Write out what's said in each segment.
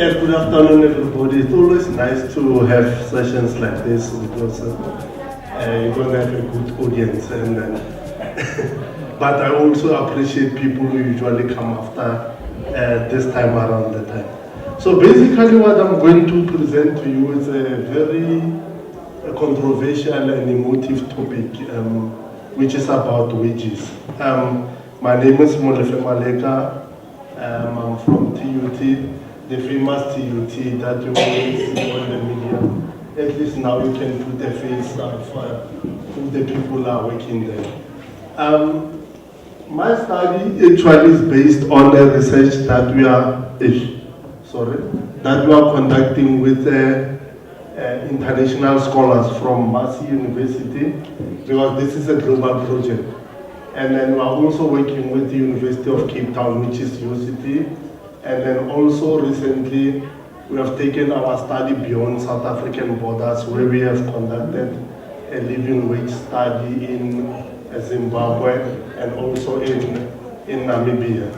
Good afternoon, everybody. It's always nice to have sessions like this because you're going to have a good audience. But I also appreciate people who usually come after this time around the time. So basically what I'm going to present to you is a very controversial and emotive topic, which is about wages. My name is Molefe Maleka. I'm from TUT. The famous TUT that you always see on the media. At least now you can put a face of who the people are working there. My study actually is based on the research that we are conducting with international scholars from Massey University, because this is a global project. And then we are also working with the University of Cape Town, which is UCT. And then also recently, we have taken our study beyond South African borders, where we have conducted a living wage study in Zimbabwe and also in Namibia.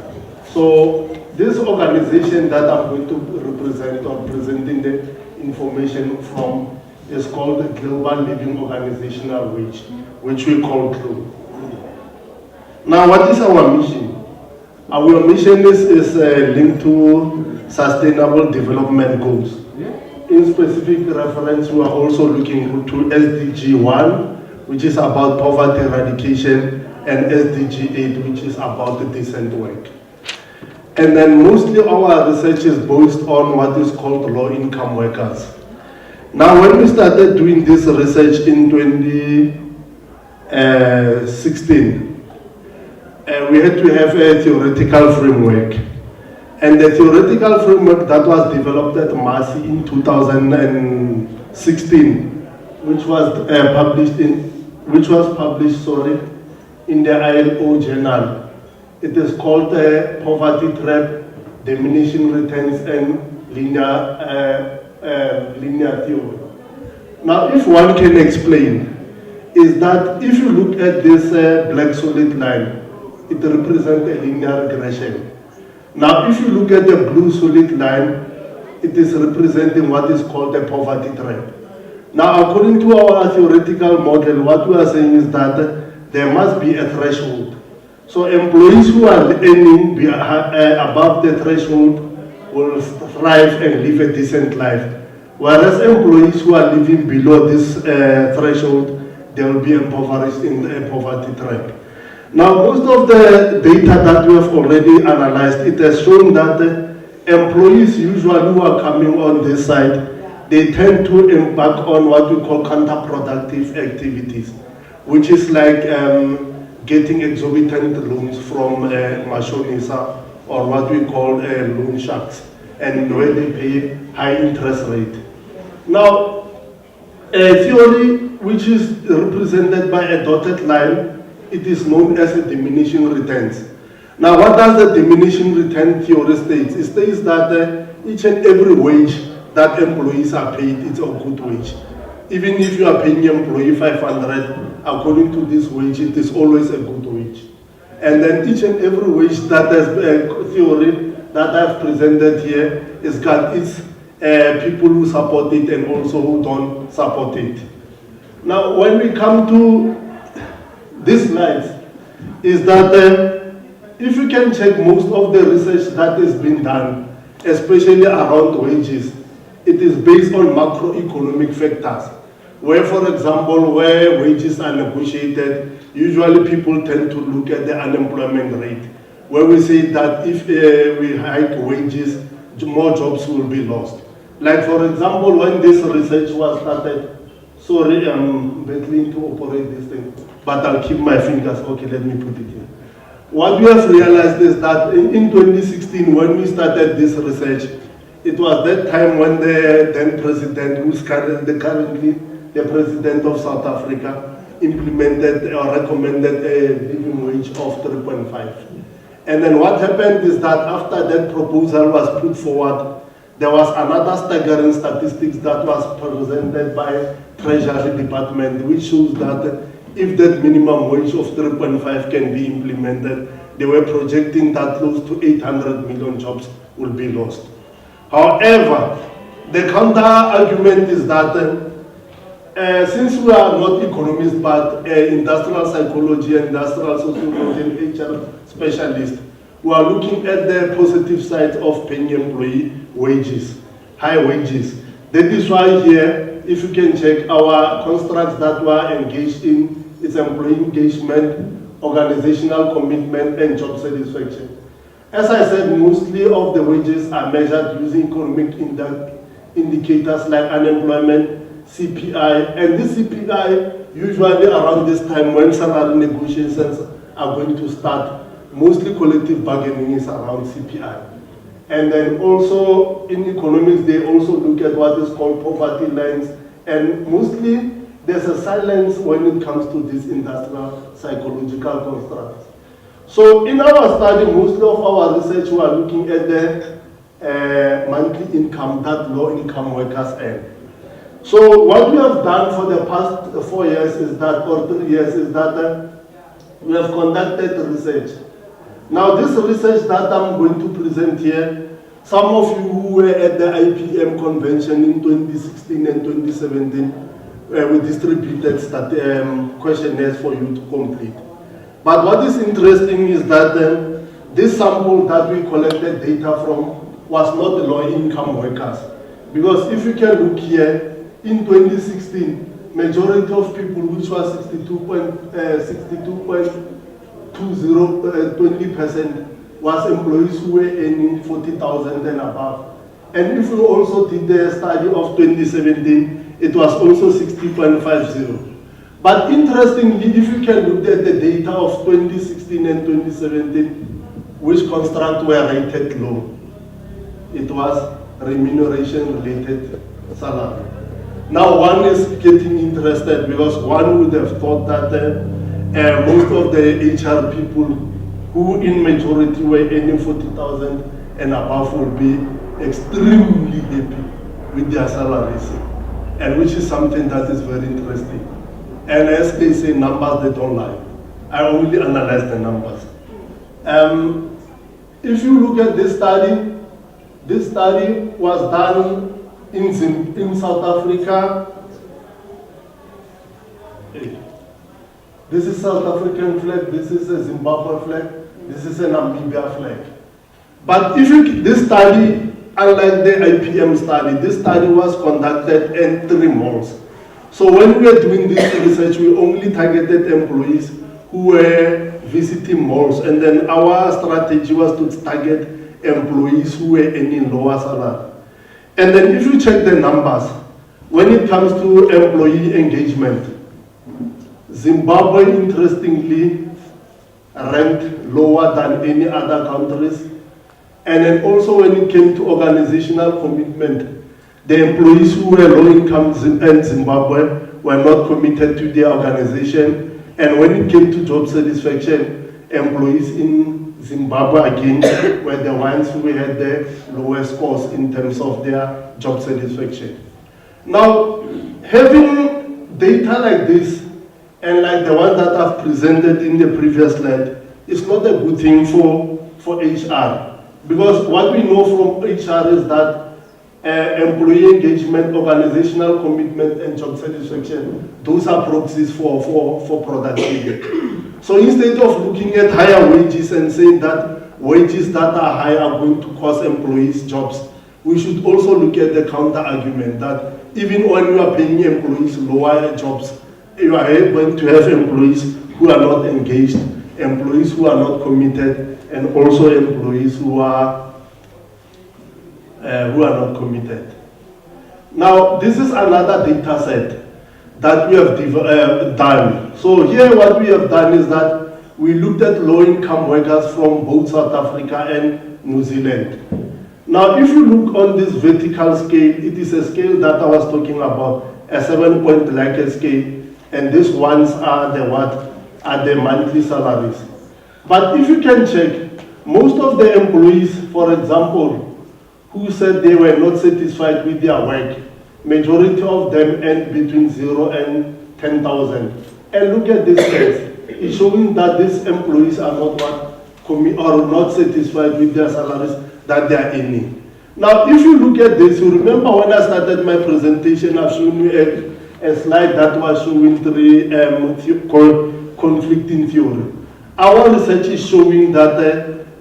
So this organization that I'm going to represent or presenting the information from is called the Global Living Organizational Wage, which we call GLO. Now, what is our mission? Our mission is linked to Sustainable Development Goals. In specific reference, we are also looking to SDG 1, which is about poverty eradication, and SDG 8, which is about the decent work. And then mostly our research is based on what is called low-income workers. Now, when we started doing this research in 2016, we had to have a theoretical framework. And the theoretical framework that was developed at Massey in 2016, which was published in the ILO journal. It is called Poverty Trap, Diminishing Returns and Linear Theory. Now, if one can explain, is that if you look at this black solid line, it represents a linear regression. Now, if you look at the blue solid line, it is representing what is called a poverty trap. Now, according to our theoretical model, what we are saying is that there must be a threshold. So employees who are earning above the threshold will thrive and live a decent life. Whereas employees who are living below this threshold, they will be impoverished in a poverty trap. Now, most of the data that we have already analyzed, it has shown that employees usually who are coming on this side, they tend to embark on what we call counterproductive activities, which is like getting exorbitant loans from Mashonisa, or what we call loan sharks, and where they pay high interest rate. Now, a theory which is represented by a dotted line, it is known as a diminishing returns. Now, what does the diminishing return theory state? It states that each and every wage that employees are paid is a good wage. Even if you are paying your employee 500, according to this wage, it is always a good wage. And then each and every wage that has a theory that I've presented here is got its people who support it and also who don't support it. Now, when we come to this slide, is that if you can check most of the research that has been done, especially around wages, it is based on macroeconomic factors, where, for example, where wages are negotiated, usually people tend to look at the unemployment rate, where we say that if we hike wages, more jobs will be lost. Like, for example, when this research was started, sorry, I'm battling to operate this thing, but I'll keep my fingers. Okay, let me put it here. What we have realized is that in 2016, when we started this research, it was that time when the then president, who's currently the president of South Africa, implemented or recommended a living wage of 3.5. And then what happened is that after that proposal was put forward, there was another staggering statistics that was presented by Treasury Department, which shows that if that minimum wage of 3.5 can be implemented, they were projecting that close to 800 million jobs will be lost. However, the counter argument is that since we are not economists but industrial psychology, industrial sociology, and HR specialists, we are looking at the positive side of paying employee wages, high wages. That is why here, if you can check our constructs that we are engaged in, it's employee engagement, organizational commitment, and job satisfaction. As I said, mostly of the wages are measured using economic indicators like unemployment, CPI, and this CPI usually around this time when salary negotiations are going to start, mostly collective bargaining is around CPI. And then also in economics, they also look at what is called poverty lines, and mostly there's a silence when it comes to these industrial psychological constructs. So in our study, mostly of our research, we are looking at the monthly income that low-income workers earn. So what we have done for the past 4 years is that, or 3 years, is that we have conducted research. Now this research that I'm going to present here, some of you who were at the IPM convention in 2016 and 2017, we distributed questionnaires for you to complete. But what is interesting is that this sample that we collected data from was not low-income workers. Because if you can look here, in 2016, majority of people, which was 20%, was employees who were earning 40,000 and above. And if we also did the study of 2017, it was also 60.50. But interestingly, if you can look at the data of 2016 and 2017, which construct were rated low, it was remuneration-related salary. Now one is getting interested because one would have thought that most of the HR people who in majority were earning 40,000 and above would be extremely happy with their salaries, and which is something that is very interesting. And as they say, numbers, they don't lie. I only analyze the numbers. If you look at this study was done in South Africa. This is South African flag, this is a Zimbabwe flag, this is a Namibia flag. But if this study, unlike the IPM study, this study was conducted in 3 malls. So when we were doing this research, we only targeted employees who were visiting malls, and then our strategy was to target employees who were earning lower salary. And then if you check the numbers, when it comes to employee engagement, Zimbabwe, interestingly, ranked lower than any other countries. And then also when it came to organizational commitment, the employees who were low income in Zimbabwe were not committed to their organization. And when it came to job satisfaction, employees in Zimbabwe again were the ones who had the lowest scores in terms of their job satisfaction. Now, having data like this, and like the one that I've presented in the previous slide, is not a good thing for HR. Because what we know from HR is that employee engagement, organizational commitment, and job satisfaction, those are proxies for productivity. So instead of looking at higher wages and saying that wages that are high are going to cost employees jobs, we should also look at the counter argument that even when you are paying employees lower jobs, you are going to have employees who are not engaged, employees who are not committed, and also employees who are not committed. Now, this is another data set that we have done. So here what we have done is that we looked at low-income workers from both South Africa and New Zealand. Now, if you look on this vertical scale, it is a scale that I was talking about, a 7-point Likert scale, and these ones are the monthly salaries. But if you can check, most of the employees, for example, who said they were not satisfied with their work, majority of them earned between 0 and 10,000. And look at this case. It's showing that these employees are not satisfied with their salaries that they are earning. Now, if you look at this, you remember when I started my presentation, I've shown you a slide that was showing three conflicting theory. Our research is showing that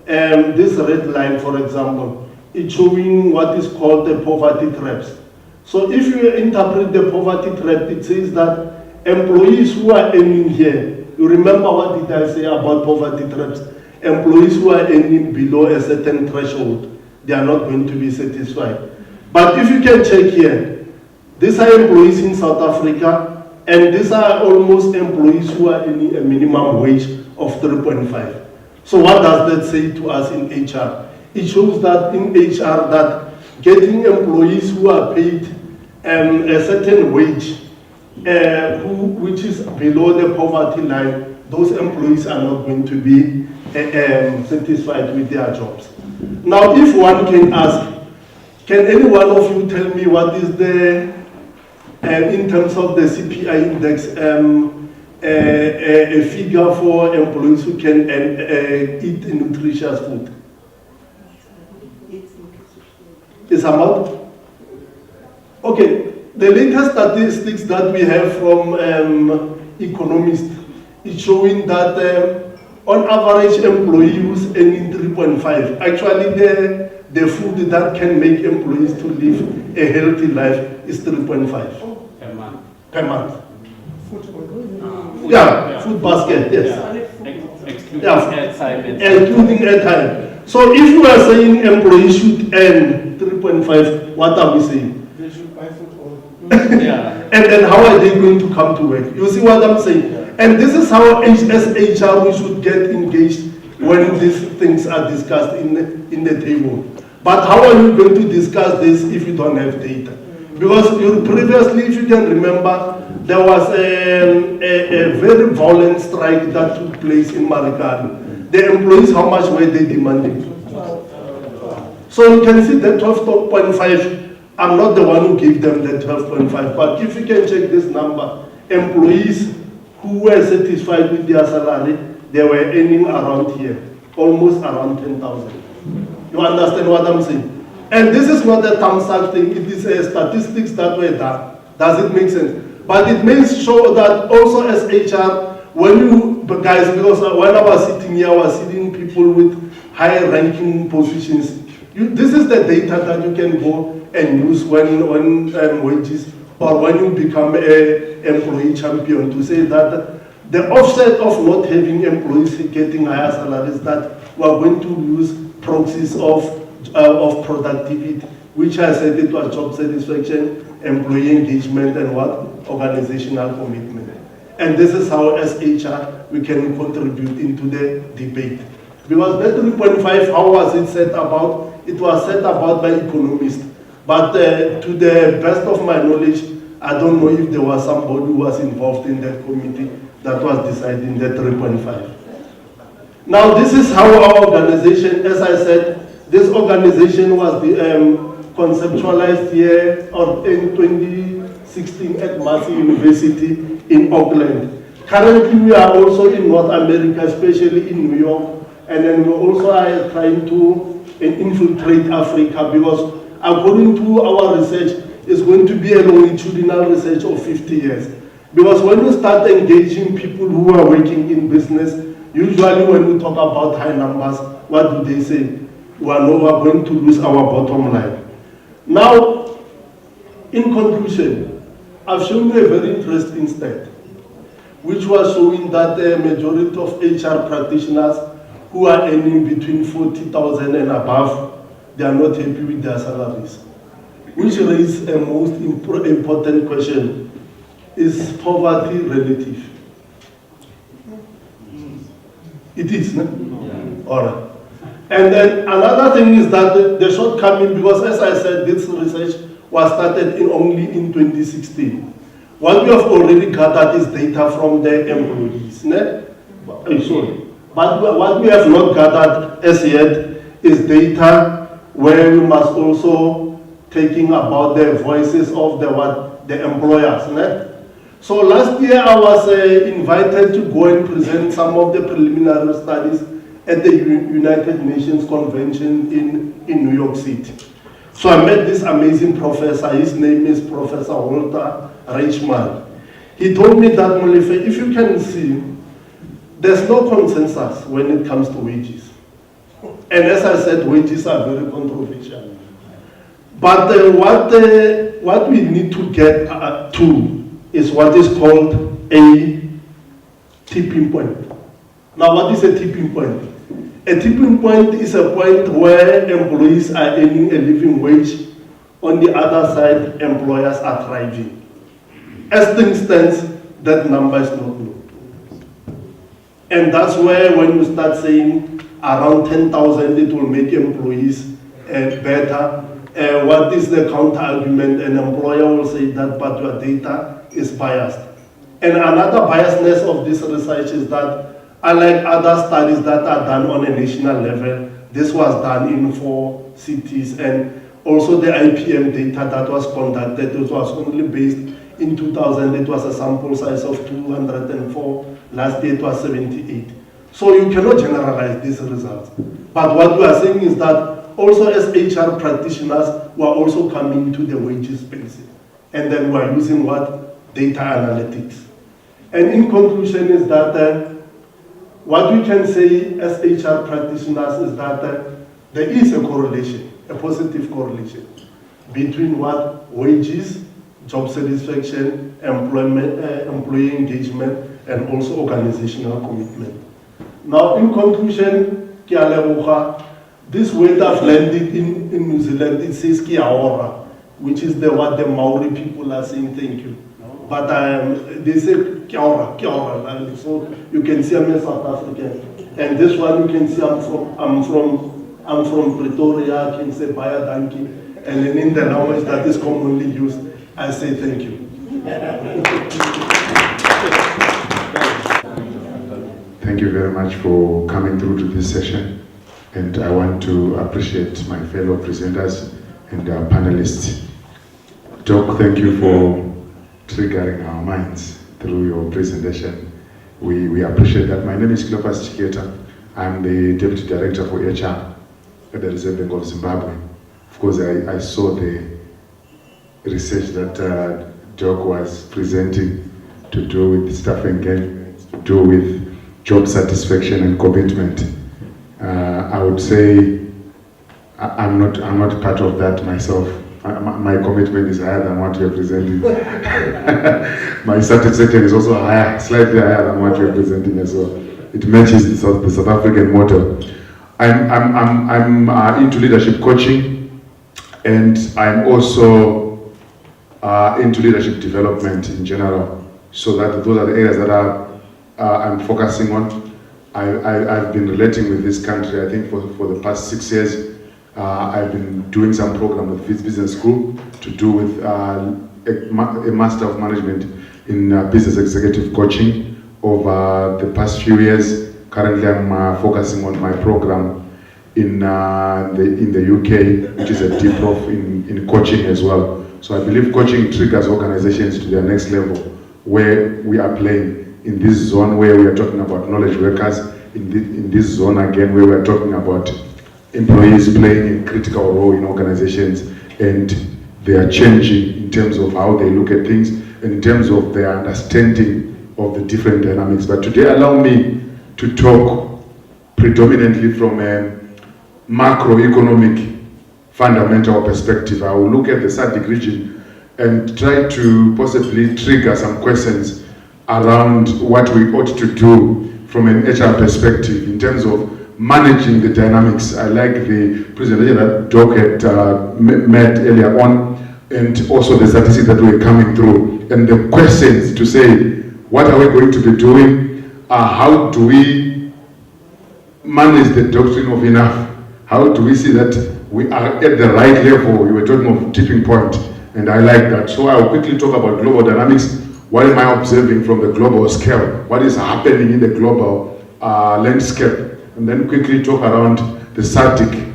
this red line, for example, is showing what is called the poverty traps. So if you interpret the poverty trap, it says that employees who are earning here, you remember what did I say about poverty traps? Employees who are earning below a certain threshold, they are not going to be satisfied. But if you can check here, these are employees in South Africa, and these are almost employees who are earning a minimum wage of 3.5. So what does that say to us in HR? It shows that in HR that getting employees who are paid a certain wage, which is below the poverty line, those employees are not going to be satisfied with their jobs. Now, if one can ask, can any one of you tell me what is the, in terms of the CPI index, a figure for employees who can eat nutritious food? It's about? Okay, the latest statistics that we have from economists is showing that on average employee who's earning 3.5, actually the food that can make employees to live a healthy life is 3.5. Per month. Per month. Yeah, food basket, yes. Excluding airtime. Including airtime. So if you are saying employees should earn 3.5, what are we saying? They should buy food all. Yeah. And then how are they going to come to work? You see what I'm saying? Yeah. And this is how as HR we should get engaged when these things are discussed in the table. But how are you going to discuss this if you don't have data? Because previously, if you can remember, there was a very violent strike that took place in Marikana. The employees, how much were they demanding? So you can see that 12.5, I'm not the one who gave them that 12.5, but if you can check this number, employees who were satisfied with their salary, they were earning around here, almost around 10,000. You understand what I'm saying? And this is not a thumbs up thing, it is statistics that were done. Does it make sense? But it may show that also as HR, when you guys, because when I was sitting here, I was seeing people with high ranking positions. This is the data that you can go and use when wages, or when you become an employee champion, to say that the offset of not having employees getting higher salaries, that we are going to use proxies of productivity, which I said it was job satisfaction, employee engagement, and what? Organizational commitment. And this is how as HR we can contribute into the debate. Because that 3.5, how was it set about? It was set about by economists. But to the best of my knowledge, I don't know if there was somebody who was involved in that committee that was deciding that 3.5. Now this is how our organization, as I said, this organization was conceptualized here in 2016 at Massey University in Auckland. Currently we are also in North America, especially in New York, and then we also are trying to infiltrate Africa, because according to our research, it's going to be a longitudinal research of 50 years. Because when you start engaging people who are working in business, usually when we talk about high numbers, what do they say? We are going to lose our bottom line. Now, in conclusion, I've shown you a very interesting stat, which was showing that the majority of HR practitioners who are earning between 40,000 and above, they are not happy with their salaries. Which raises a most important question: is poverty relative? It is, no? Yeah. All right. And then another thing is that the shortcoming, because as I said, this research was started only in 2016. What we have already gathered is data from the employees. But what we have not gathered as yet is data where we must also taking about the voices of the employers. So last year I was invited to go and present some of the preliminary studies at the United Nations Convention in New York City. So I met this amazing professor. His name is Professor Walter Reichman. He told me that, Molefe, if you can see, there's no consensus when it comes to wages. And as I said, wages are very controversial. But what we need to get to is what is called a tipping point. Now, what is a tipping point? A tipping point is a point where employees are earning a living wage. On the other side, employers are thriving. As things stand, that number is not low. And that's where when you start saying around 10,000, it will make employees better. What is the counter argument? An employer will say that, but your data is biased. And another biasness of this research is that, unlike other studies that are done on a national level, this was done in 4 cities, and also the IPM data that was conducted, it was only based in 2000, it was a sample size of 204, last year it was 78. So you cannot generalize these results. But what we are saying is that also as HR practitioners, we are also coming to the wages space. And then we are using what? Data analytics. And in conclusion is that what we can say as HR practitioners is that there is a correlation, a positive correlation between what? Wages, job satisfaction, employee engagement, and also organizational commitment. Now, in conclusion, this word I've learned it in New Zealand, it says kia ora, which is what the Maori people are saying, thank you. But they say kia ora, so you can see I'm a South African. And this one you can see I'm from Pretoria, I can say baya danki. And then in the language that is commonly used, I say thank you. Thank you very much for coming through to this session. And I want to appreciate my fellow presenters and our panelists. Doc, thank you for triggering our minds through your presentation. We appreciate that. My name is Cleopas Chiketa. I'm the Deputy Director for HR at the Reserve Bank of Zimbabwe. Of course, I saw the research that Doc was presenting to do with staff engagement, to do with job satisfaction and commitment. I would say I'm not part of that myself. My commitment is higher than what you're presenting. My satisfaction is also higher, slightly higher than what you're presenting as well. It matches the South African model. I'm into leadership coaching, and I'm also into leadership development in general. So that those are the areas that I'm focusing on. I've been relating with this country, I think, for the past 6 years. I've been doing some program with Fitz Business School to do with a Master of Management in Business Executive Coaching over the past few years. Currently, I'm focusing on my program in the UK, which is a deep prof in coaching as well. So I believe coaching triggers organizations to their next level, where we are playing in this zone where we are talking about knowledge workers, in this zone again where we are talking about employees playing a critical role in organizations, and they are changing in terms of how they look at things and in terms of their understanding of the different dynamics. But today, allow me to talk predominantly from a macroeconomic fundamental perspective. I will look at the SADC region and try to possibly trigger some questions around what we ought to do from an HR perspective in terms of managing the dynamics. I like the presentation that Doc had made earlier on, and also the statistics that were coming through, and the questions to say, what are we going to be doing? How do we manage the doctrine of enough? How do we see that we are at the right level? We were talking of tipping point, and I like that. So I will quickly talk about global dynamics. What am I observing from the global scale? What is happening in the global landscape? And then quickly talk around the SADC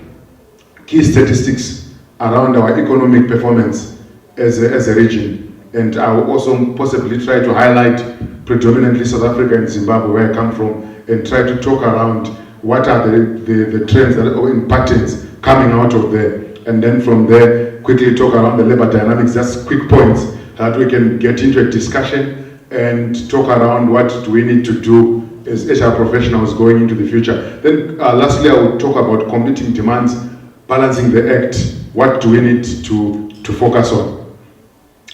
key statistics around our economic performance as a region. And I will also possibly try to highlight predominantly South Africa and Zimbabwe, where I come from, and try to talk around what are the trends that are in patterns coming out of the and then from there, quickly talk around the labor dynamics, just quick points that we can get into a discussion and talk around what do we need to do as HR professionals going into the future. Then lastly, I will talk about competing demands, balancing the act. What do we need to focus on?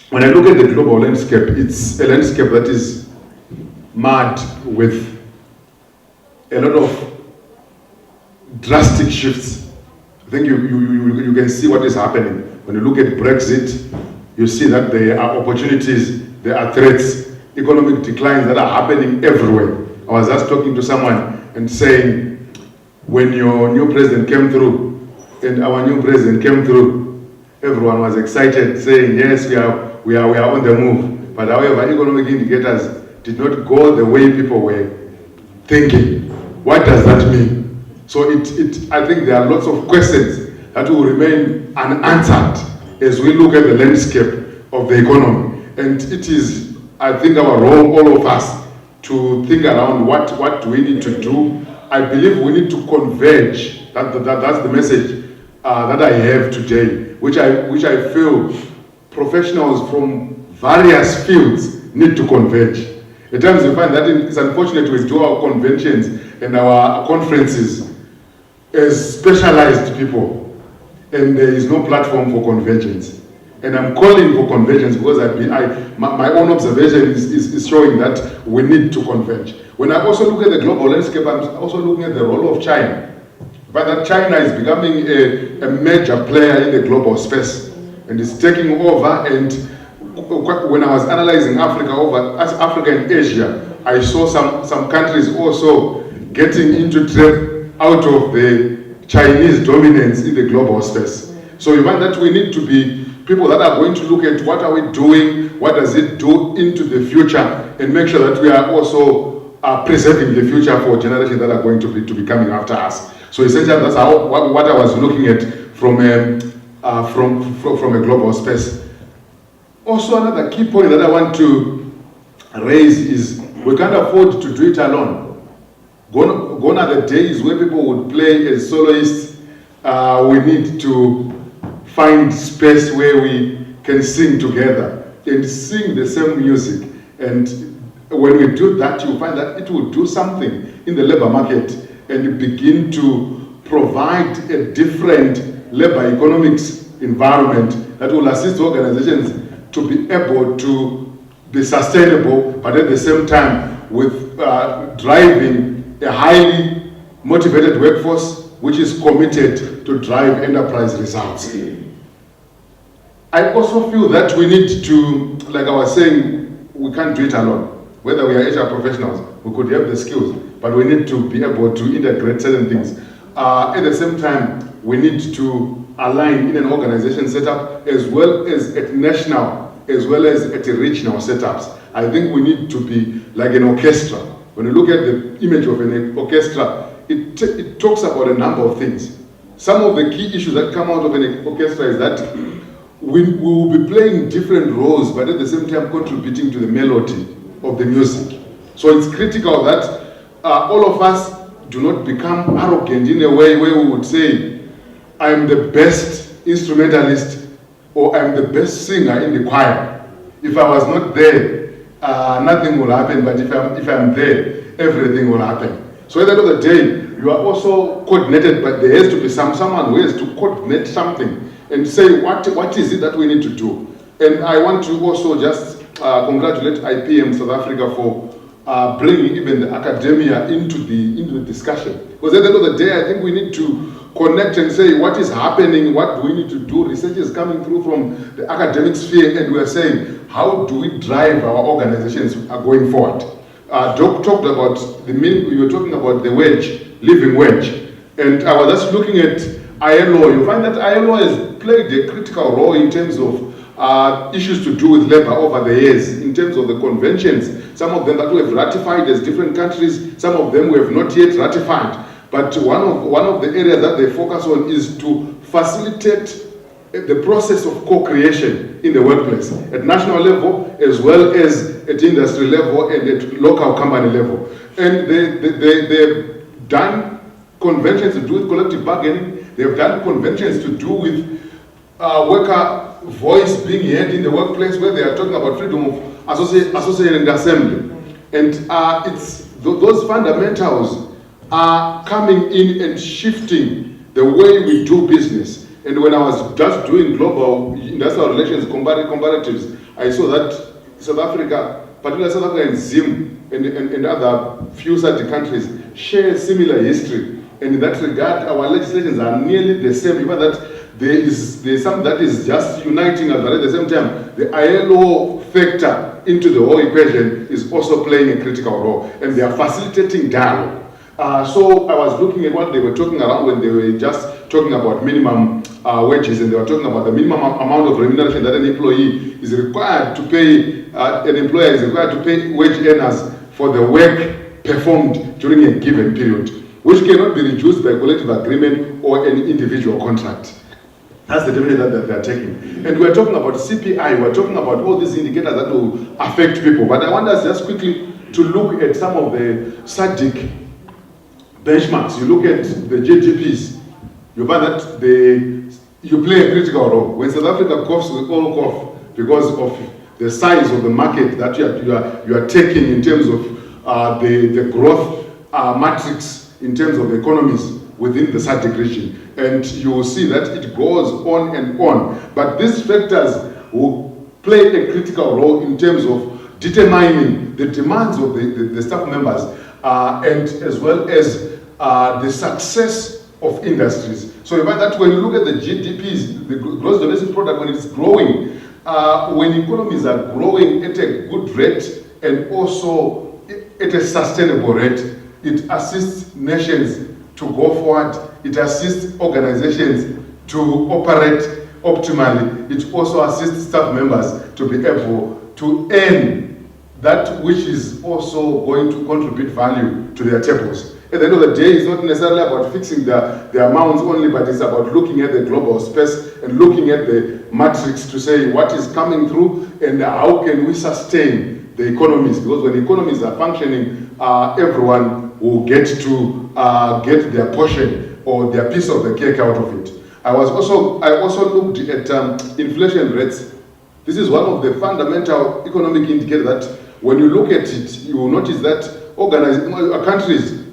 When I look at the global landscape, it's a landscape that is marred with a lot of drastic shifts. I think you can see what is happening. When you look at Brexit, you see that there are opportunities, there are threats, economic declines that are happening everywhere. I was just talking to someone and saying, when your new president came through, and our new president came through, everyone was excited, saying, yes, we are on the move. But however, economic indicators did not go the way people were thinking. What does that mean? So I think there are lots of questions that will remain unanswered as we look at the landscape of the economy. And it is, I think, our role, all of us, to think around what do we need to do. I believe we need to converge. That's the message that I have today, which I feel professionals from various fields need to converge. At times you find that it's unfortunate we do our conventions and our conferences as specialized people, and there is no platform for convergence. And I'm calling for convergence because my own observation is showing that we need to converge. When I also look at the global landscape, I'm also looking at the role of China. But that China is becoming a major player in the global space and is taking over. And when I was analyzing Africa and Asia, I saw some countries also getting into trade out of the Chinese dominance in the global space. So you find that we need to be people that are going to look at what are we doing, what does it do into the future, and make sure that we are also preserving the future for generations that are going to be coming after us. So essentially, that's what I was looking at from a global space. Also, another key point that I want to raise is we can't afford to do it alone. Gone are the days where people would play as soloists. We need to find space where we can sing together and sing the same music. And when we do that, you find that it will do something in the labor market and begin to provide a different labor economics environment that will assist organizations to be able to be sustainable, but at the same time with driving a highly motivated workforce which is committed to drive enterprise results. I also feel that we need to, like I was saying, we can't do it alone. Whether we are HR professionals, we could have the skills, but we need to be able to integrate certain things. At the same time, we need to align in an organization setup as well as at national, as well as at regional setups. I think we need to be like an orchestra. When you look at the image of an orchestra, it talks about a number of things. Some of the key issues that come out of an orchestra is that we will be playing different roles, but at the same time contributing to the melody of the music. So it's critical that all of us do not become arrogant in a way where we would say, I'm the best instrumentalist or I'm the best singer in the choir. If I was not there, nothing will happen, but if I'm there, everything will happen. So at the end of the day, you are also coordinated, but there has to be someone who has to coordinate something and say what is it that we need to do. And I want to also just congratulate IPM South Africa for bringing even the academia into the discussion. Because at the end of the day, I think we need to connect and say what is happening, what do we need to do. Research is coming through from the academic sphere, and we are saying, how do we drive our organizations going forward? Doc talked about you were talking about the wage, living wage. And I was just looking at ILO. You find that ILO has played a critical role in terms of issues to do with labor over the years, in terms of the conventions, some of them that we have ratified as different countries, some of them we have not yet ratified. But one of the areas that they focus on is to facilitate the process of co-creation in the workplace at national level as well as at industry level and at local company level. And they've done conventions to do with collective bargaining. They've done conventions to do with worker voice being heard in the workplace, where they are talking about freedom of association and assembly. And those fundamentals are coming in and shifting the way we do business. And when I was just doing global industrial relations comparatives, I saw that South Africa, particularly South Africa and Zim and other few such countries, share a similar history. And in that regard, our legislations are nearly the same, even that there is something that is just uniting us, but at the same time, the ILO factor into the whole equation is also playing a critical role, and they are facilitating dialogue. So I was looking at what they were talking around when they were just talking about minimum wages, and they were talking about the minimum amount of remuneration that an employee is required to pay, an employer is required to pay wage earners for the work performed during a given period, which cannot be reduced by collective agreement or an individual contract. That's the definition that they are taking. And we're talking about CPI, we're talking about all these indicators that will affect people. But I want us just quickly to look at some of the SADC benchmarks. You look at the GDPs, you find that you play a critical role. When South Africa coughs, we all cough because of the size of the market that you are taking in terms of the growth matrix in terms of the economies within the SADC region. And you will see that it goes on and on. But these factors will play a critical role in terms of determining the demands of the staff members and as well as the success of industries. So you find that when you look at the GDPs, the gross domestic product, when it's growing, when economies are growing at a good rate and also at a sustainable rate, it assists nations to go forward, it assists organizations to operate optimally, it also assists staff members to be able to earn that which is also going to contribute value to their tables. At the end of the day, it's not necessarily about fixing the amounts only, but it's about looking at the global space and looking at the matrix to say what is coming through and how can we sustain the economies. Because when economies are functioning, everyone will get to get their portion or their piece of the cake out of it. I also looked at inflation rates. This is one of the fundamental economic indicators that when you look at it, you will notice that countries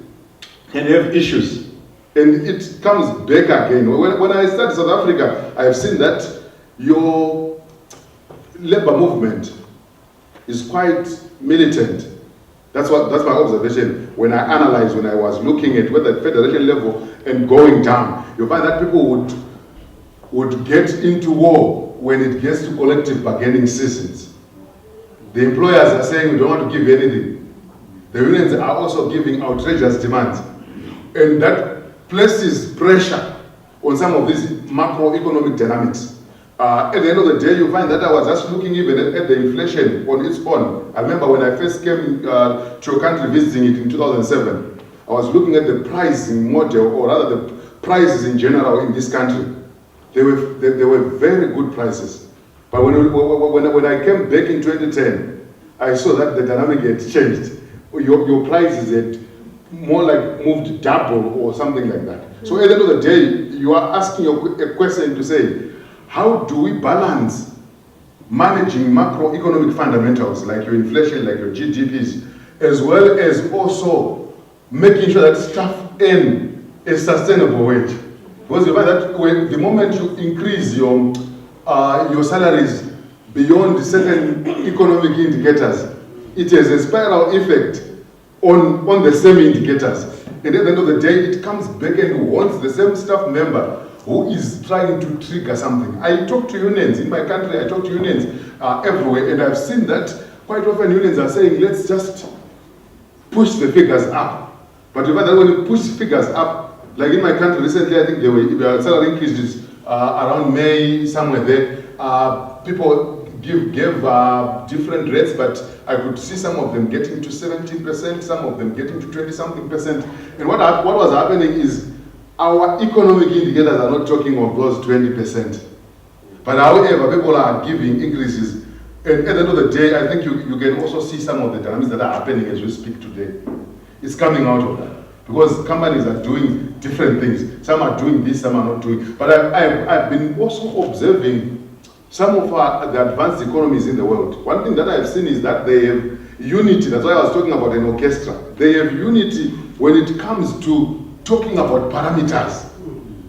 can have issues, and it comes back again. When I started South Africa, I have seen that your labor movement is quite militant. That's my observation when I analyzed, when I was looking at whether at federation level and going down, you find that people would get into war when it gets to collective bargaining seasons. The employers are saying we don't want to give anything. The unions are also giving outrageous demands. And that places pressure on some of these macroeconomic dynamics. At the end of the day, you find that I was just looking even at the inflation on its own. I remember when I first came to a country visiting it in 2007, I was looking at the pricing model, or rather the prices in general in this country. They were very good prices. But when I came back in 2010, I saw that the dynamic had changed. Your prices had more like moved double or something like that. So at the end of the day, you are asking a question to say, how do we balance managing macroeconomic fundamentals like your inflation, like your GDPs, as well as also making sure that staff earn a sustainable wage? Because you find that the moment you increase your salaries beyond certain economic indicators, it has a spiral effect on the same indicators. And at the end of the day, it comes back and wants the same staff member who is trying to trigger something. I talk to unions in my country, I talk to unions everywhere, and I've seen that quite often unions are saying, let's just push the figures up. But you find that when you push figures up, like in my country recently, I think there were salary increases around May, somewhere there. People gave different rates, but I could see some of them getting to 17%, some of them getting to 20-something%. And what was happening is our economic indicators are not talking of those 20%. But however, people are giving increases. And at the end of the day, I think you can also see some of the dynamics that are happening as we speak today. It's coming out of that. because companies are doing different things. Some are doing this, some are not doing. But I've been also observing some of the advanced economies in the world. One thing that I've seen is that they have unity. That's why I was talking about an orchestra. They have unity when it comes to talking about parameters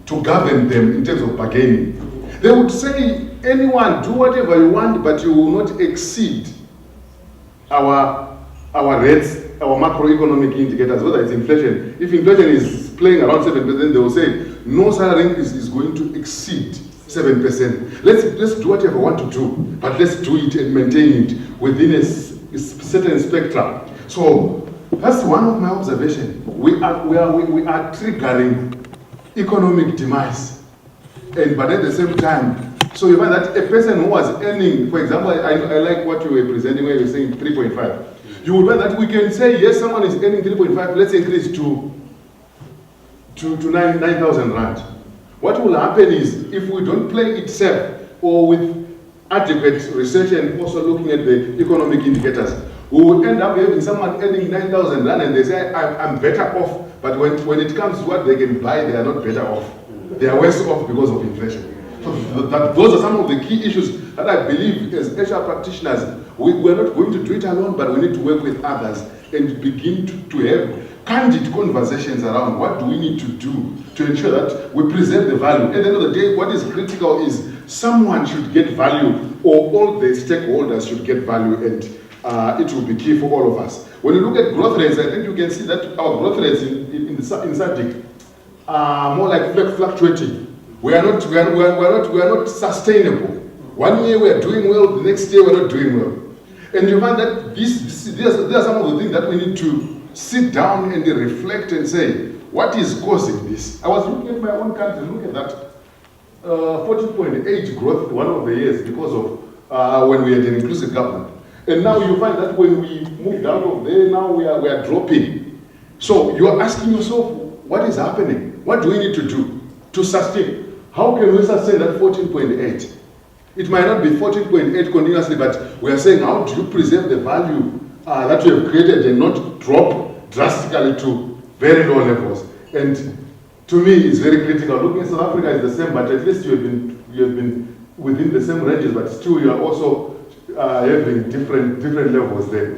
to govern them in terms of bargaining. They would say, anyone do whatever you want, but you will not exceed our rates, our macroeconomic indicators, whether it's inflation. If inflation is playing around 7%, they will say no salary increase is going to exceed 7%. Let's do whatever we want to do, but let's do it and maintain it within a certain spectrum. So that's one of my observations. We are triggering economic demise, but at the same time, so you find that a person who was earning, for example, I like what you were presenting where you were saying 3.5. You will find that we can say, yes, someone is earning 3.5, let's increase to 9,000 rand. What will happen is, if we don't play it safe or with adequate research and also looking at the economic indicators, we will end up having someone earning 9,000 rand and they say, I'm better off. But when it comes to what they can buy, they are not better off. They are worse off because of inflation. So those are some of the key issues that I believe as HR practitioners, we're not going to do it alone, but we need to work with others and begin to have candid conversations around what do we need to do to ensure that we preserve the value. At the end of the day, what is critical is someone should get value, or all the stakeholders should get value, and it will be key for all of us. When you look at growth rates, I think you can see that our growth rates in SADC are more like fluctuating. We are not sustainable. 1 year we are doing well, the next year we are not doing well. And you find that these are some of the things that we need to sit down and reflect and say, what is causing this? I was looking at my own country, look at that 14.8 growth one of the years because of when we had an inclusive government. And now you find that when we moved out of there, now we are dropping. So you are asking yourself, what is happening? What do we need to do to sustain? How can we sustain that 14.8? It might not be 14.8 continuously, but we are saying, how do you preserve the value that you have created and not drop drastically to very low levels? And to me, it's very critical. Looking at South Africa is the same, but at least you have been within the same ranges, but still you are also having different levels there.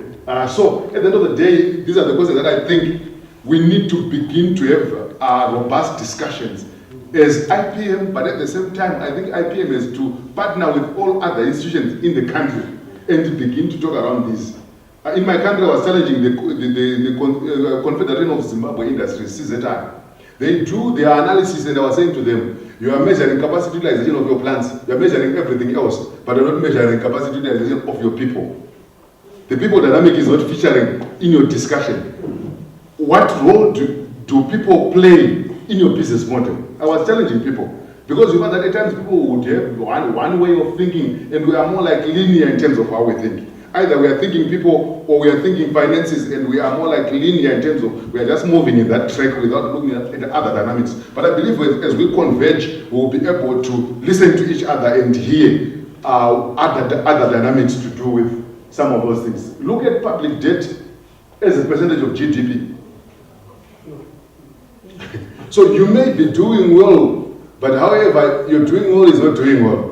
So at the end of the day, these are the questions that I think we need to begin to have robust discussions as IPM, but at the same time, I think IPM has to partner with all other institutions in the country and to begin to talk around this. In my country, I was challenging the Confederation of Zimbabwe Industries, CZI. They do their analysis, and I was saying to them, you are measuring capacity utilization of your plants, you are measuring everything else, but you are not measuring capacity utilization of your people. The people dynamic is not featuring in your discussion. What role do people play in your business model? I was challenging people, because you know that at times people would have one way of thinking, and we are more like linear in terms of how we think. Either we are thinking people or we are thinking finances, and we are more like linear in terms of we are just moving in that track without looking at the other dynamics. But I believe as we converge, we will be able to listen to each other and hear other dynamics to do with some of those things. Look at public debt as a percentage of GDP. So you may be doing well, but however, you're doing well is not doing well.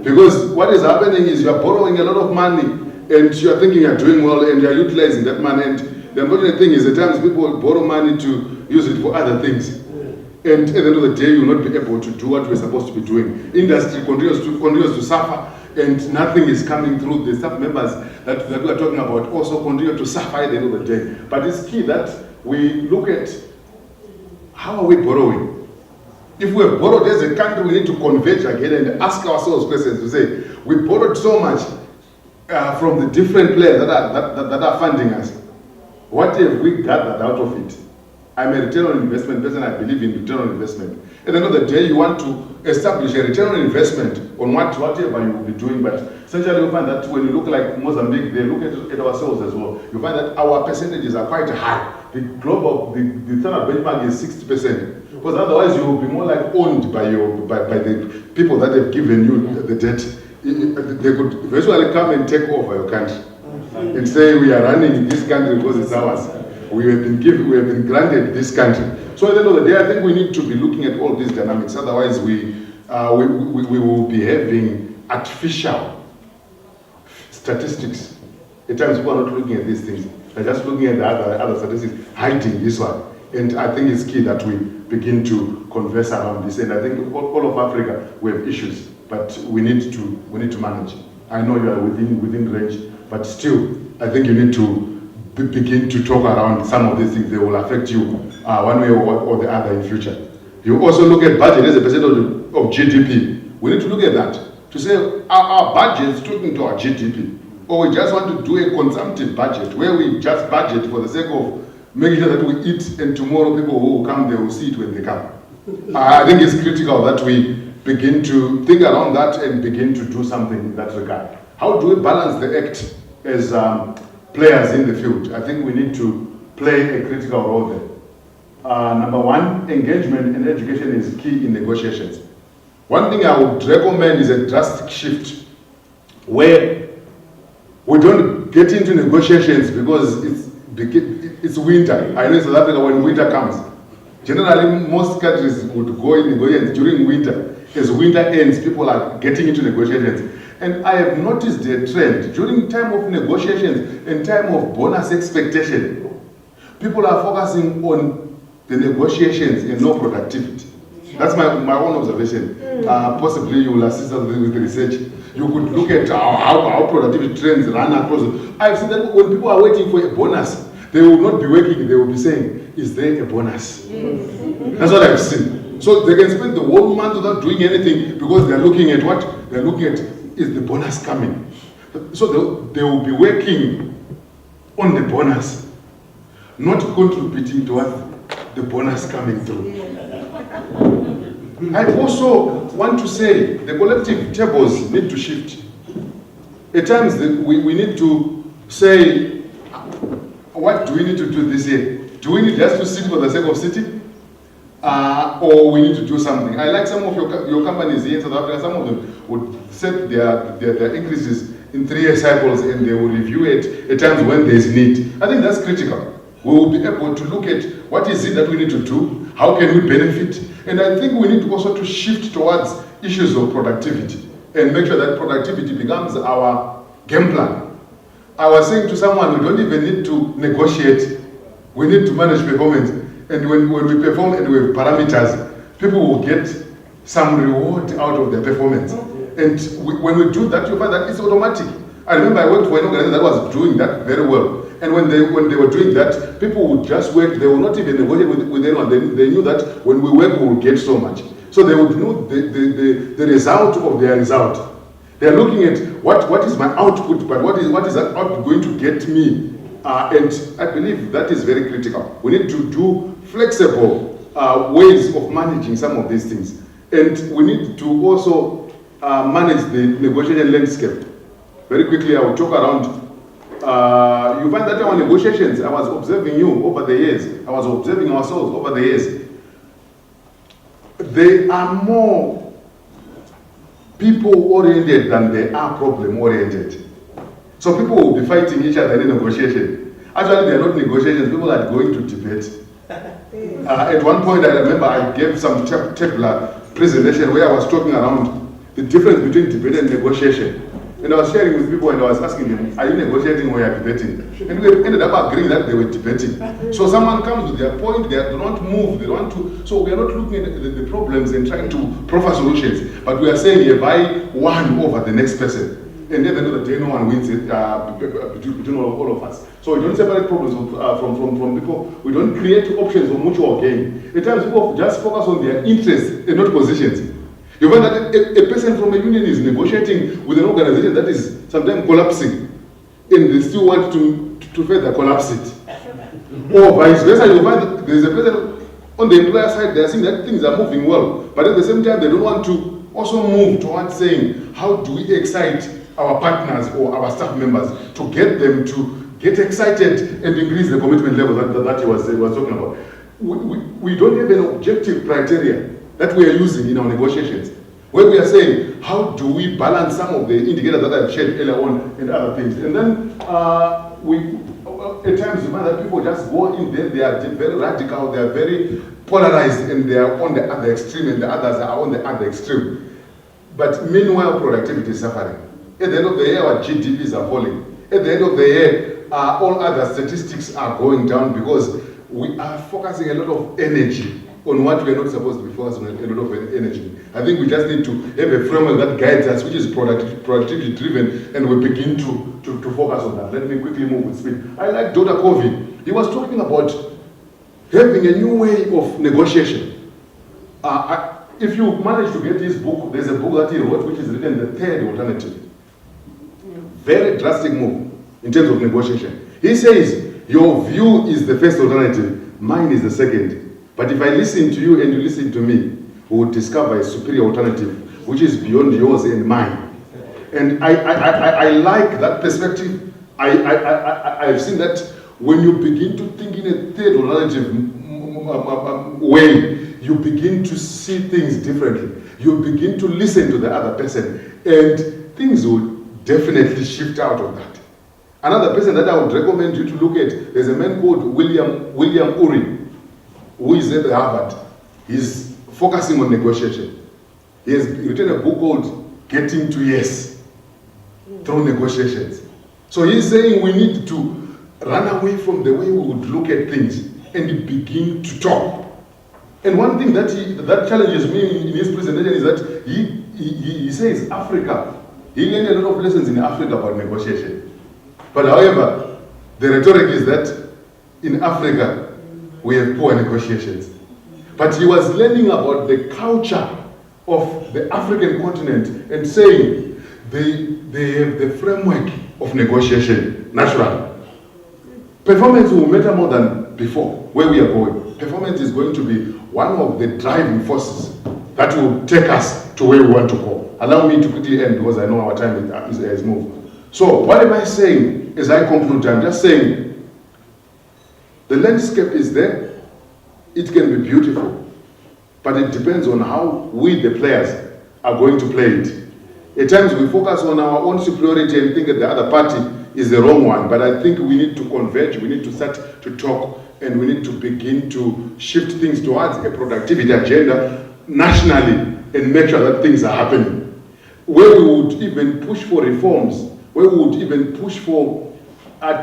Because what is happening is you're borrowing a lot of money, and you're thinking you're doing well, and you're utilizing that money. And the unfortunate thing is at times people borrow money to use it for other things. And at the end of the day, you will not be able to do what we're supposed to be doing. Industry continues to suffer, and nothing is coming through. The staff members that we are talking about also continue to suffer at the end of the day. But it's key that we look at how are we borrowing. If we have borrowed as a country, we need to converge again and ask ourselves questions to say, we borrowed so much from the different players that are funding us. What have we gathered out of it? I'm a return on investment person. I believe in return on investment. At the end of the day, you want to establish a return on investment on whatever you will be doing. But essentially, you find that when you look like Mozambique, they look at ourselves as well. You find that our percentages are quite high. The standard benchmark is 60%. Because otherwise, you will be more like owned by the people that have given you the debt. They could eventually come and take over your country and say, we are running this country because it's ours. we have been granted this country. So at the end of the day, I think we need to be looking at all these dynamics. Otherwise, we will be having artificial statistics. At times, people are not looking at these things. They're just looking at the other statistics, hiding this one. And I think it's key that we begin to converse around this. And I think all of Africa, we have issues, but we need to manage. I know you are within range, but still, I think you need to begin to talk around some of these things. They will affect you one way or the other in future. You also look at budget as a percentage of GDP. We need to look at that to say our budget is talking to our GDP, or we just want to do a consumptive budget where we just budget for the sake of making sure that we eat, and tomorrow people who will come, they will see it when they come. I think it's critical that we begin to think around that and begin to do something in that regard. How do we balance the act as players in the field? I think we need to play a critical role there. Number one, engagement and education is key in negotiations. One thing I would recommend is a drastic shift where we don't get into negotiations because it's winter. I know in South Africa when winter comes, generally most countries would go in negotiations during winter. As winter ends, people are getting into negotiations. And I have noticed a trend during time of negotiations and time of bonus expectation. People are focusing on the negotiations and no productivity. That's my own observation. Possibly you will assist us with the research. You could look at how productivity trends run across. I've seen that when people are waiting for a bonus, they will not be working, they will be saying, is there a bonus? That's what I've seen. So they can spend the whole month without doing anything because they're looking at what? They're looking at, is the bonus coming? So they will be working on the bonus, not contributing towards the bonus coming through. I also want to say the collective tables need to shift. At times we need to say, what do we need to do this year? Do we need just to sit for the sake of sitting? Or we need to do something? I like some of your companies here in South Africa, some of them would set their increases in 3-year cycles and they will review it at times when there is need. I think that's critical. We will be able to look at what is it that we need to do, how can we benefit, and I think we need also to shift towards issues of productivity and make sure that productivity becomes our game plan. I was saying to someone, we don't even need to negotiate, we need to manage performance, and when we perform and we have parameters, people will get some reward out of their performance. And when we do that, you find that it's automatic. I remember I worked for an organization that was doing that very well. And when they were doing that, people would just work. They would not even negotiate with anyone. They knew that when we work, we will get so much. So they would know the result of their result. They are looking at what is my output, but what is that output going to get me? And I believe that is very critical. We need to do flexible ways of managing some of these things. And we need to also manage the negotiation landscape. Very quickly, I will talk around. You find that our negotiations, I was observing you over the years, I was observing ourselves over the years. They are more people-oriented than they are problem-oriented. So people will be fighting each other in negotiation. Actually, they are not negotiations, people are going to debate. At one point, I remember I gave some tabular presentation where I was talking around the difference between debate and negotiation. And I was sharing with people and I was asking them, are you negotiating or are you debating? And we ended up agreeing that they were debating. So someone comes with their point, they don't want to move, they don't want to. So we are not looking at the problems and trying to proffer solutions, but we are saying you buy one over the next person. And at the end of the day, no one wins it between all of us. So we don't separate problems from people. We don't create options for mutual gain. At times people just focus on their interests and not positions. You find that a person from a union is negotiating with an organization that is sometimes collapsing, and they still want to further collapse it. Or vice versa, you find that there is a person on the employer side, they are seeing that things are moving well, but at the same time, they don't want to also move towards saying, how do we excite our partners or our staff members to get them to get excited and increase the commitment level that he was talking about. We don't have an objective criteria that we are using in our negotiations, where we are saying, how do we balance some of the indicators that I've shared earlier on and other things. And then at times you find that people just go in there, they are very radical, they are very polarized, and they are on the other extreme, and the others are on the other extreme. But meanwhile, productivity is suffering. At the end of the year, our GDPs are falling. At the end of the year, all other statistics are going down because we are focusing a lot of energy on what we are not supposed to be focusing on, a lot of energy. I think we just need to have a framework that guides us, which is productivity driven, and we begin to focus on that. Let me quickly move with speed. I like Dr. Covey. He was talking about having a new way of negotiation. If you manage to get his book, there's a book that he wrote which is written The Third Alternative. Very drastic move in terms of negotiation. He says, your view is the first alternative, mine is the second. But if I listen to you and you listen to me, we will discover a superior alternative, which is beyond yours and mine. And I like that perspective. I've seen that when you begin to think in a third alternative way, you begin to see things differently. You begin to listen to the other person, and things will definitely shift out of that. Another person that I would recommend you to look at, there's a man called William Ury, who is at Harvard. He's focusing on negotiation. He has written a book called Getting to Yes through negotiations. So he's saying we need to run away from the way we would look at things and begin to talk. And one thing that challenges me in his presentation is that he says Africa, he learned a lot of lessons in Africa about negotiation. But however, the rhetoric is that in Africa, we have poor negotiations. But he was learning about the culture of the African continent and saying they have the framework of negotiation naturally. Performance will matter more than before, where we are going. Performance is going to be one of the driving forces that will take us to where we want to go. Allow me to quickly end because I know our time has moved. So what am I saying as I conclude? I'm just saying the landscape is there. It can be beautiful, but it depends on how we, the players, are going to play it. At times we focus on our own superiority and think that the other party is the wrong one, but I think we need to converge, we need to start to talk, and we need to begin to shift things towards a productivity agenda nationally and make sure that things are happening. Where we would even push for reforms, where we would even push for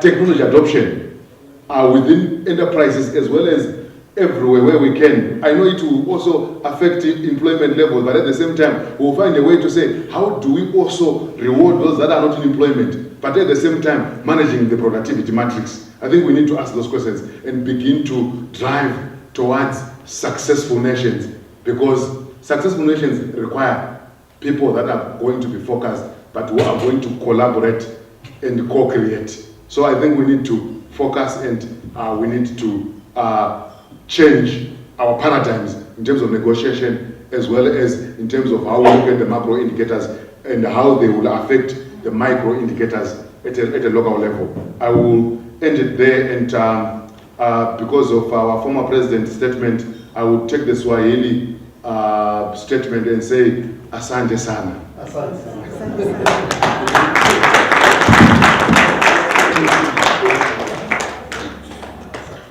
technology adoption within enterprises as well as everywhere where we can. I know it will also affect employment levels, but at the same time, we'll find a way to say, how do we also reward those that are not in employment, but at the same time, managing the productivity matrix? I think we need to ask those questions and begin to drive towards successful nations, because successful nations require people that are going to be focused, but who are going to collaborate and co-create. So I think we need to focus and we need to change our paradigms in terms of negotiation, as well as in terms of how we look at the macro indicators and how they will affect the micro indicators at a local level. I will end it there, and because of our former president's statement, I will take the Swahili statement and say, Asante sana. Asante sana.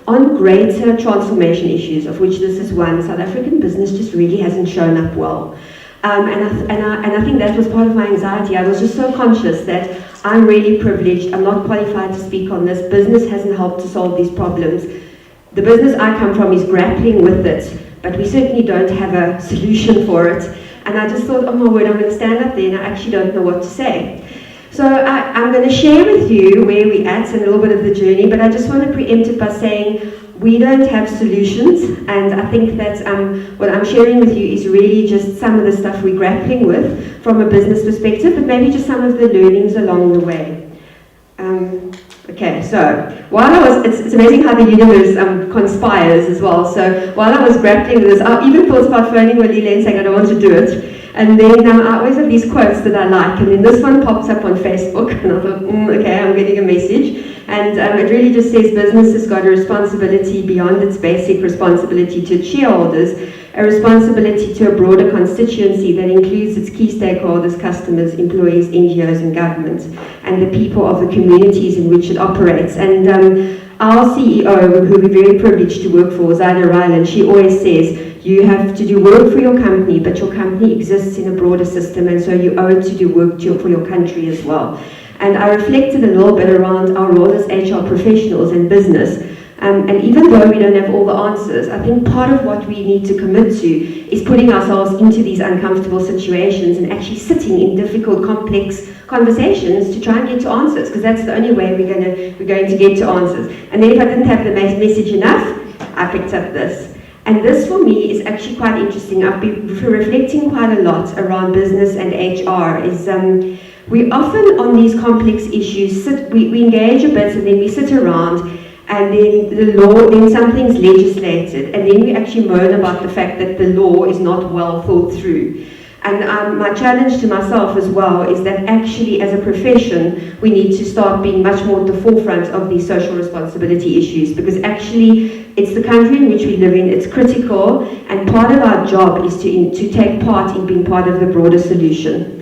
On greater transformation issues, of which this is one, South African business just really hasn't shown up well. And I think that was part of my anxiety. I was just so conscious that I'm really privileged, I'm not qualified to speak on this, business hasn't helped to solve these problems. The business I come from is grappling with it, but we certainly don't have a solution for it. And I just thought, oh my word, I'm going to stand up there and I actually don't know what to say. So I'm going to share with you where we're at and a little bit of the journey, but I just want to preempt it by saying we don't have solutions, and I think that what I'm sharing with you is really just some of the stuff we're grappling with from a business perspective, but maybe just some of the learnings along the way. Okay, so while I was, it's amazing how the universe conspires as well. So while I was grappling with this, I even thought about phoning Walile and saying I don't want to do it. And then I always have these quotes that I like, and then this one pops up on Facebook, and I thought, okay, I'm getting a message. And it really just says business has got a responsibility beyond its basic responsibility to its shareholders, a responsibility to a broader constituency that includes its key stakeholders, customers, employees, NGOs and governments, and the people of the communities in which it operates. And our CEO, who we're very privileged to work for, Zyda Ryland, she always says, you have to do work for your company, but your company exists in a broader system, and so you owe it to do work for your country as well. And I reflected a little bit around our role as HR professionals in business. And even though we don't have all the answers, I think part of what we need to commit to is putting ourselves into these uncomfortable situations and actually sitting in difficult, complex conversations to try and get to answers, because that's the only way we're going to get to answers. And then if I didn't have the message enough, I picked up this. And this for me is actually quite interesting. I've been reflecting quite a lot around business and HR. We often on these complex issues we engage a bit and then we sit around, and then something's legislated, and then we actually moan about the fact that the law is not well thought through. And my challenge to myself as well is that actually as a profession we need to start being much more at the forefront of these social responsibility issues, because actually it's the country in which we live in, it's critical, and part of our job is to take part in being part of the broader solution.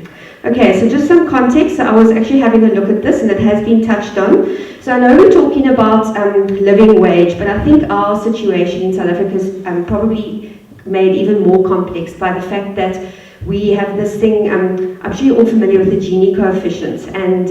Okay, so just some context. So I was actually having a look at this, and it has been touched on. So I know we're talking about living wage, but I think our situation in South Africa is probably made even more complex by the fact that we have this thing, I'm sure you're all familiar with the Gini coefficient, and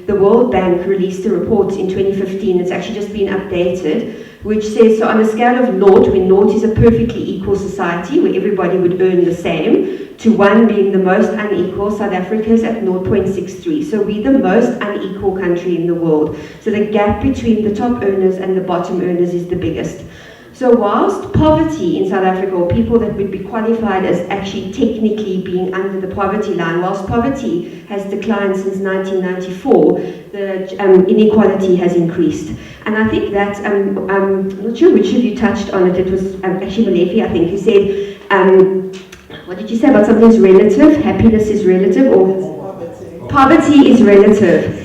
the World Bank released a report in 2015, it's actually just been updated, which says, so on a scale of 0, when 0 is a perfectly equal society, where everybody would earn the same, to 1 being the most unequal, South Africa is at 0.63. So we're the most unequal country in the world. So the gap between the top earners and the bottom earners is the biggest. So whilst poverty in South Africa, or people that would be qualified as actually technically being under the poverty line, whilst poverty has declined since 1994, the inequality has increased. And I think that, I'm not sure which of you touched on it, it was actually Malefi, I think, who said, what did you say about something is relative, happiness is relative, or poverty is relative.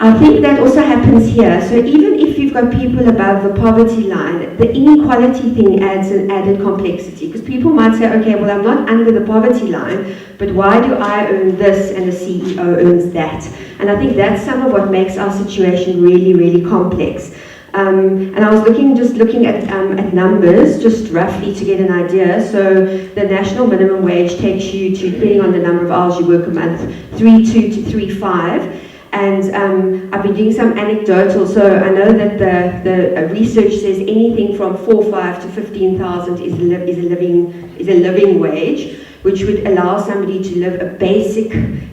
I think that also happens here. So even if you've got people above the poverty line, the inequality thing adds an added complexity, because people might say, okay, well, I'm not under the poverty line, but why do I earn this and the CEO earns that? And I think that's some of what makes our situation really, really complex. And I was looking at numbers, just roughly to get an idea. So the national minimum wage takes you to, depending on the number of hours you work a month, 3.2 to 3.5. And I've been doing some anecdotal, so I know that the research says anything from 4.5 to 15,000 is a living wage, which would allow somebody to live a basic,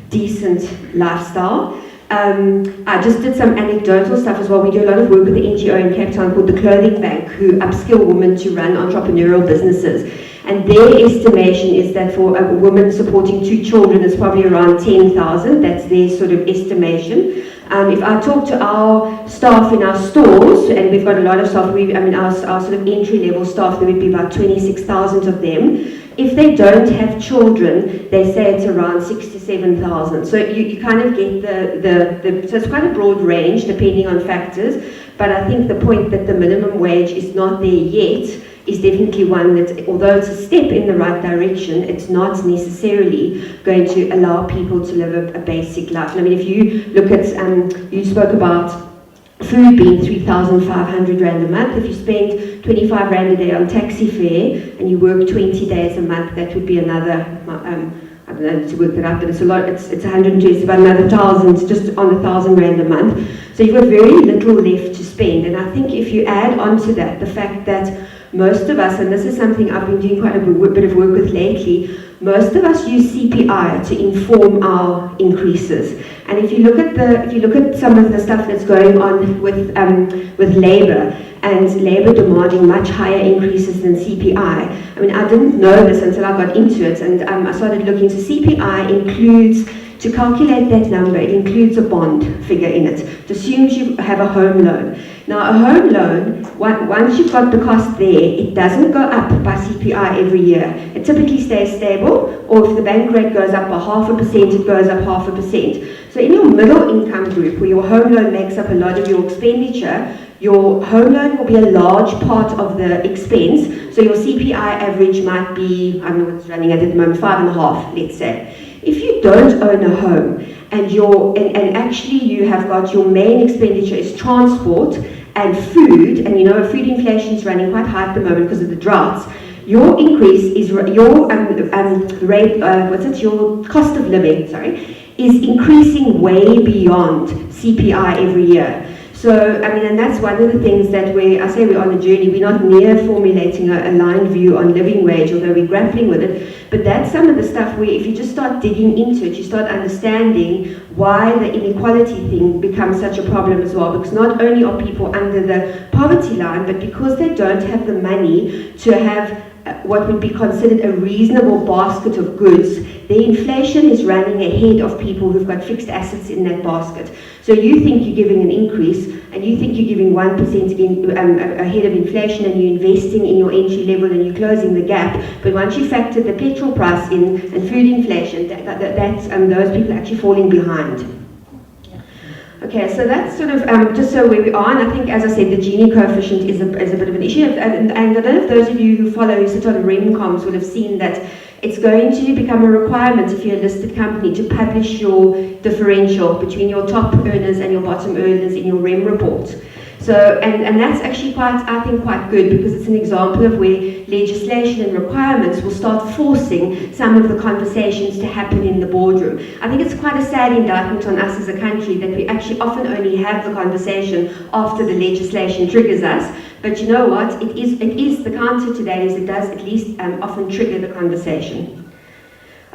decent lifestyle. I just did some anecdotal stuff as well. We do a lot of work with the NGO in Cape Town called the Clothing Bank, who upskill women to run entrepreneurial businesses. And their estimation is that for a woman supporting 2 children, it's probably around 10,000. That's their sort of estimation. If I talk to our staff in our stores, and we've got a lot of staff, our sort of entry-level staff, there would be about 26,000 of them. If they don't have children, they say it's around 6,000 to 7,000. So you kind of get so it's quite a broad range depending on factors. But I think the point that the minimum wage is not there yet is definitely one that, although it's a step in the right direction, it's not necessarily going to allow people to live a basic life. And I mean, if you look at, you spoke about food being 3,500 Rand a month. If you spend 25 Rand a day on taxi fare and you work 20 days a month, that would be another, I don't know to work that out, but it's a lot, it's 120, it's about another 1,000, just on 1,000 Rand a month. So you've got very little left to spend. And I think if you add on to that the fact that most of us, and this is something I've been doing quite a bit of work with lately, most of us use CPI to inform our increases. And if you look at some of the stuff that's going on with labour, and labour demanding much higher increases than CPI. I mean, I didn't know this until I got into it, and I started looking. So CPI includes, to calculate that number, it includes a bond figure in it. It assumes you have a home loan. Now, a home loan, once you've got the cost there, it doesn't go up by CPI every year. It typically stays stable, or if the bank rate goes up by 0.5%, it goes up 0.5%. So in your middle income group, where your home loan makes up a lot of your expenditure, your home loan will be a large part of the expense. So your CPI average might be, I don't know what's running at the moment, 5.5, let's say. If you don't own a home and actually you have got your main expenditure is transport and food, and you know food inflation is running quite high at the moment because of the droughts, your increase is your your cost of living, is increasing way beyond CPI every year. So, I mean, and that's one of the things that I say we're on a journey. We're not near formulating a aligned view on living wage, although we're grappling with it. But that's some of the stuff where if you just start digging into it, you start understanding why the inequality thing becomes such a problem as well. Because not only are people under the poverty line, but because they don't have the money to have what would be considered a reasonable basket of goods, the inflation is running ahead of people who've got fixed assets in that basket. So you think you're giving an increase, and you think you're giving 1% ahead of inflation, and you're investing in your entry level and you're closing the gap. But once you factor the petrol price in and food inflation, those people are actually falling behind. Okay, so that's sort of just so where we are, and I think, as I said, the Gini coefficient is a bit of an issue, and I don't know if those of you who sit on REMCOMs would have seen that it's going to become a requirement if you're a listed company to publish your differential between your top earners and your bottom earners in your REM report. So, and that's actually I think quite good, because it's an example of where legislation and requirements will start forcing some of the conversations to happen in the boardroom. I think it's quite a sad indictment on us as a country that we actually often only have the conversation after the legislation triggers us. But you know what? It is the counter to that is it does at least often trigger the conversation.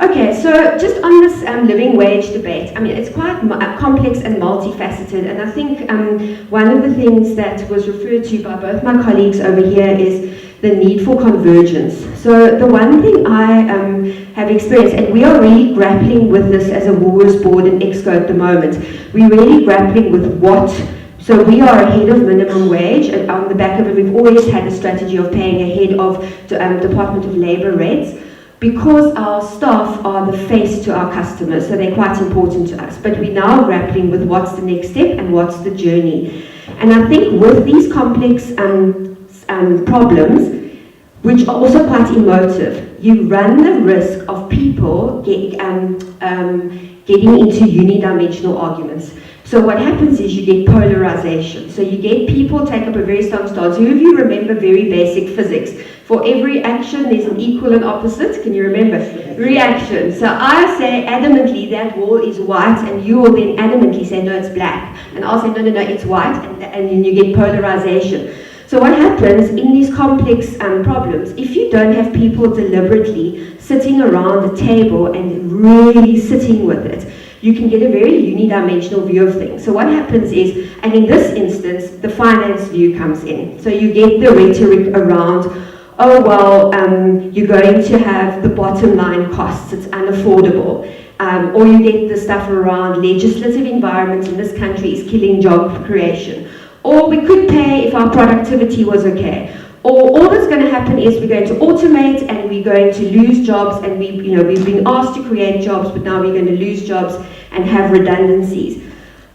Okay, so just on this living wage debate, I mean, it's quite complex and multifaceted, and I think one of the things that was referred to by both my colleagues over here is the need for convergence. So the one thing I have experienced, and we are really grappling with this as a Woolworths board and Exco at the moment, we're really grappling with so we are ahead of minimum wage, and on the back of it we've always had a strategy of paying ahead of Department of Labour rates, because our staff are the face to our customers, so they're quite important to us. But we're now grappling with what's the next step and what's the journey. And I think with these complex problems, which are also quite emotive, you run the risk of people getting into unidimensional arguments. So what happens is you get polarization. So you get people take up a very strong stance. Who of you remember very basic physics? For every action, there's an equal and opposite. Can you remember? Reaction. So I say adamantly that wall is white, and you will then adamantly say, no, it's black. And I'll say, no, it's white, and then you get polarization. So what happens in these complex problems, if you don't have people deliberately sitting around the table and really sitting with it, you can get a very unidimensional view of things. So what happens is, and in this instance, the finance view comes in. So you get the rhetoric around, oh, well, you're going to have the bottom line costs, it's unaffordable. Or you get the stuff around legislative environment in this country is killing job creation. Or we could pay if our productivity was okay. Or all that's going to happen is we're going to automate and we're going to lose jobs, and we've been asked to create jobs, but now we're going to lose jobs and have redundancies.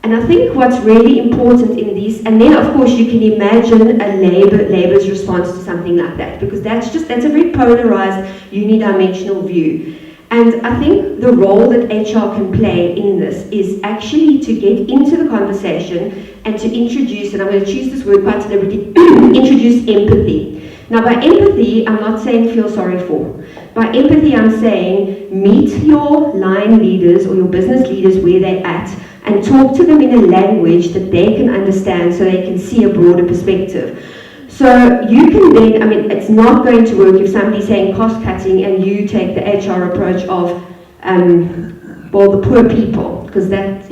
And I think what's really important in these, and then of course you can imagine Labour's response to something like that, because that's a very polarized, unidimensional view. And I think the role that HR can play in this is actually to get into the conversation and to introduce, and I'm going to choose this word quite deliberately, introduce empathy. Now by empathy, I'm not saying feel sorry for. By empathy, I'm saying meet your line leaders or your business leaders where they're at and talk to them in a language that they can understand so they can see a broader perspective. So you can then, I mean, it's not going to work if somebody's saying cost cutting and you take the HR approach of, the poor people, because that's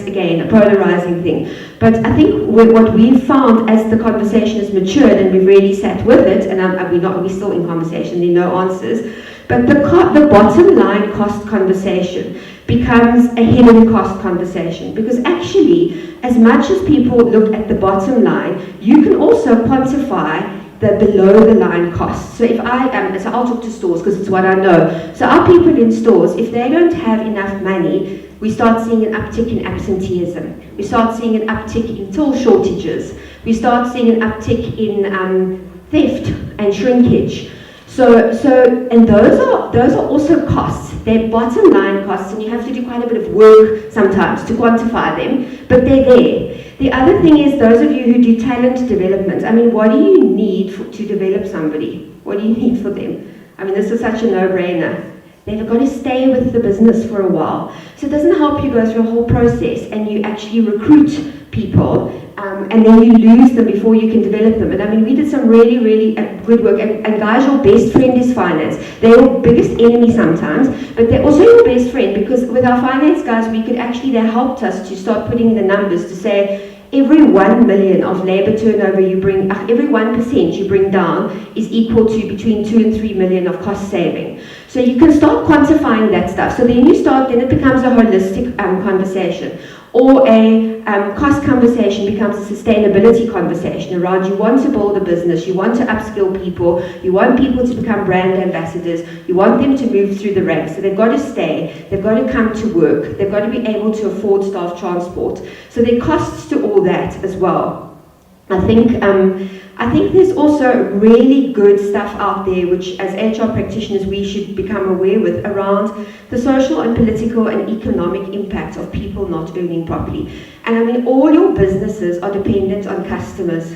again a polarizing thing. But I think what we've found as the conversation has matured and we've really sat with it, and we're still in conversation, there are no answers, but the bottom line cost conversation becomes a hidden cost conversation, because actually, as much as people look at the bottom line, you can also quantify the below the line costs. So if so I'll talk to stores because it's what I know. So our people in stores, if they don't have enough money, we start seeing an uptick in absenteeism. We start seeing an uptick in tool shortages. We start seeing an uptick in theft and shrinkage. And those are also costs. They're bottom line costs, and you have to do quite a bit of work sometimes to quantify them, but they're there. The other thing is, those of you who do talent development, I mean, what do you need to develop somebody? What do you need for them? I mean, this is such a no-brainer. They've got to stay with the business for a while. So it doesn't help you go through a whole process and you actually recruit people and then you lose them before you can develop them. And I mean, we did some really, really good work. And guys, your best friend is finance. They're your biggest enemy sometimes, but they're also your best friend, because with our finance guys, they helped us to start putting in the numbers to say, every 1 million of labor turnover you bring, every 1% you bring down is equal to between 2 and 3 million of cost saving. So you can start quantifying that stuff. So then it becomes a holistic conversation. Or a cost conversation becomes a sustainability conversation around, you want to build a business, you want to upskill people, you want people to become brand ambassadors, you want them to move through the ranks, so they've got to stay, they've got to come to work, they've got to be able to afford staff transport. So there are costs to all that as well. I think there's also really good stuff out there which, as HR practitioners, we should become aware with around the social and political and economic impact of people not earning properly. And I mean, all your businesses are dependent on customers.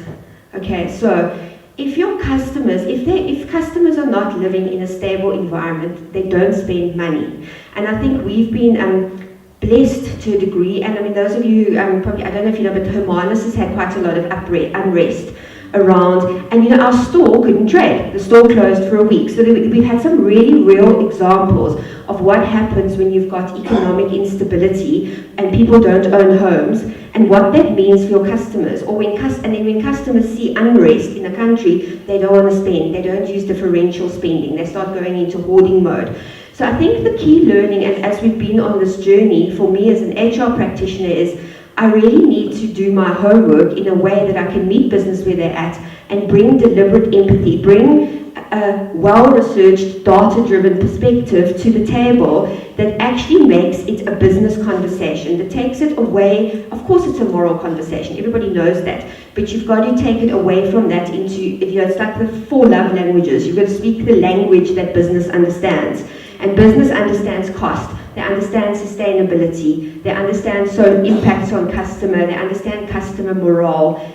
Okay, so if your customers, if customers are not living in a stable environment, they don't spend money. And I think we've been blessed to a degree, and I mean, those of you probably, I don't know if you know, but Hermanus has had quite a lot of unrest around, and our store couldn't trade. The store closed for a week. So we've had some really real examples of what happens when you've got economic instability and people don't own homes, and what that means for your customers. Or when customers see unrest in a country, they don't want to spend. They don't use differential spending. They start going into hoarding mode. So I think the key learning, and as we've been on this journey, for me as an HR practitioner, is I really need to do my homework in a way that I can meet business where they're at and bring deliberate empathy, bring a well-researched, data-driven perspective to the table that actually makes it a business conversation, that takes it away. Of course it's a moral conversation, everybody knows that, but you've got to take it away from that into, it's like the 4 love languages. You've got to speak the language that business understands. And business understands cost, they understand sustainability, they understand impacts on customer, they understand customer morale.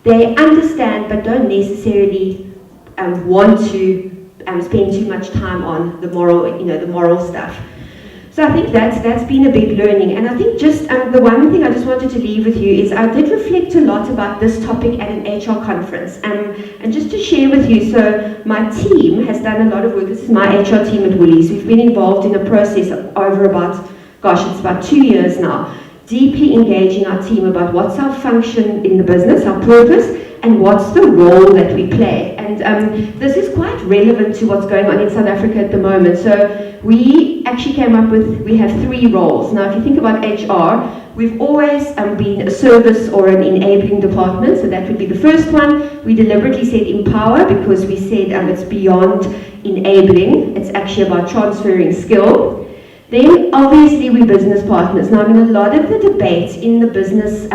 They understand but don't necessarily want to spend too much time on the moral stuff. So I think that's been a big learning. And I think just the one thing I just wanted to leave with you is I did reflect a lot about this topic at an HR conference. And just to share with you, so my team has done a lot of work. This is my HR team at Woolies. We've been involved in a process over it's about 2 years now, deeply engaging our team about what's our function in the business, our purpose, and what's the role that we play. And this is quite relevant to what's going on in South Africa at the moment. So we actually came up with, we have 3 roles. Now if you think about HR, we've always been a service or an enabling department, so that would be the first one. We deliberately said empower because we said it's beyond enabling, it's actually about transferring skill. Then obviously we're business partners. Now I mean, a lot of the debate in the business,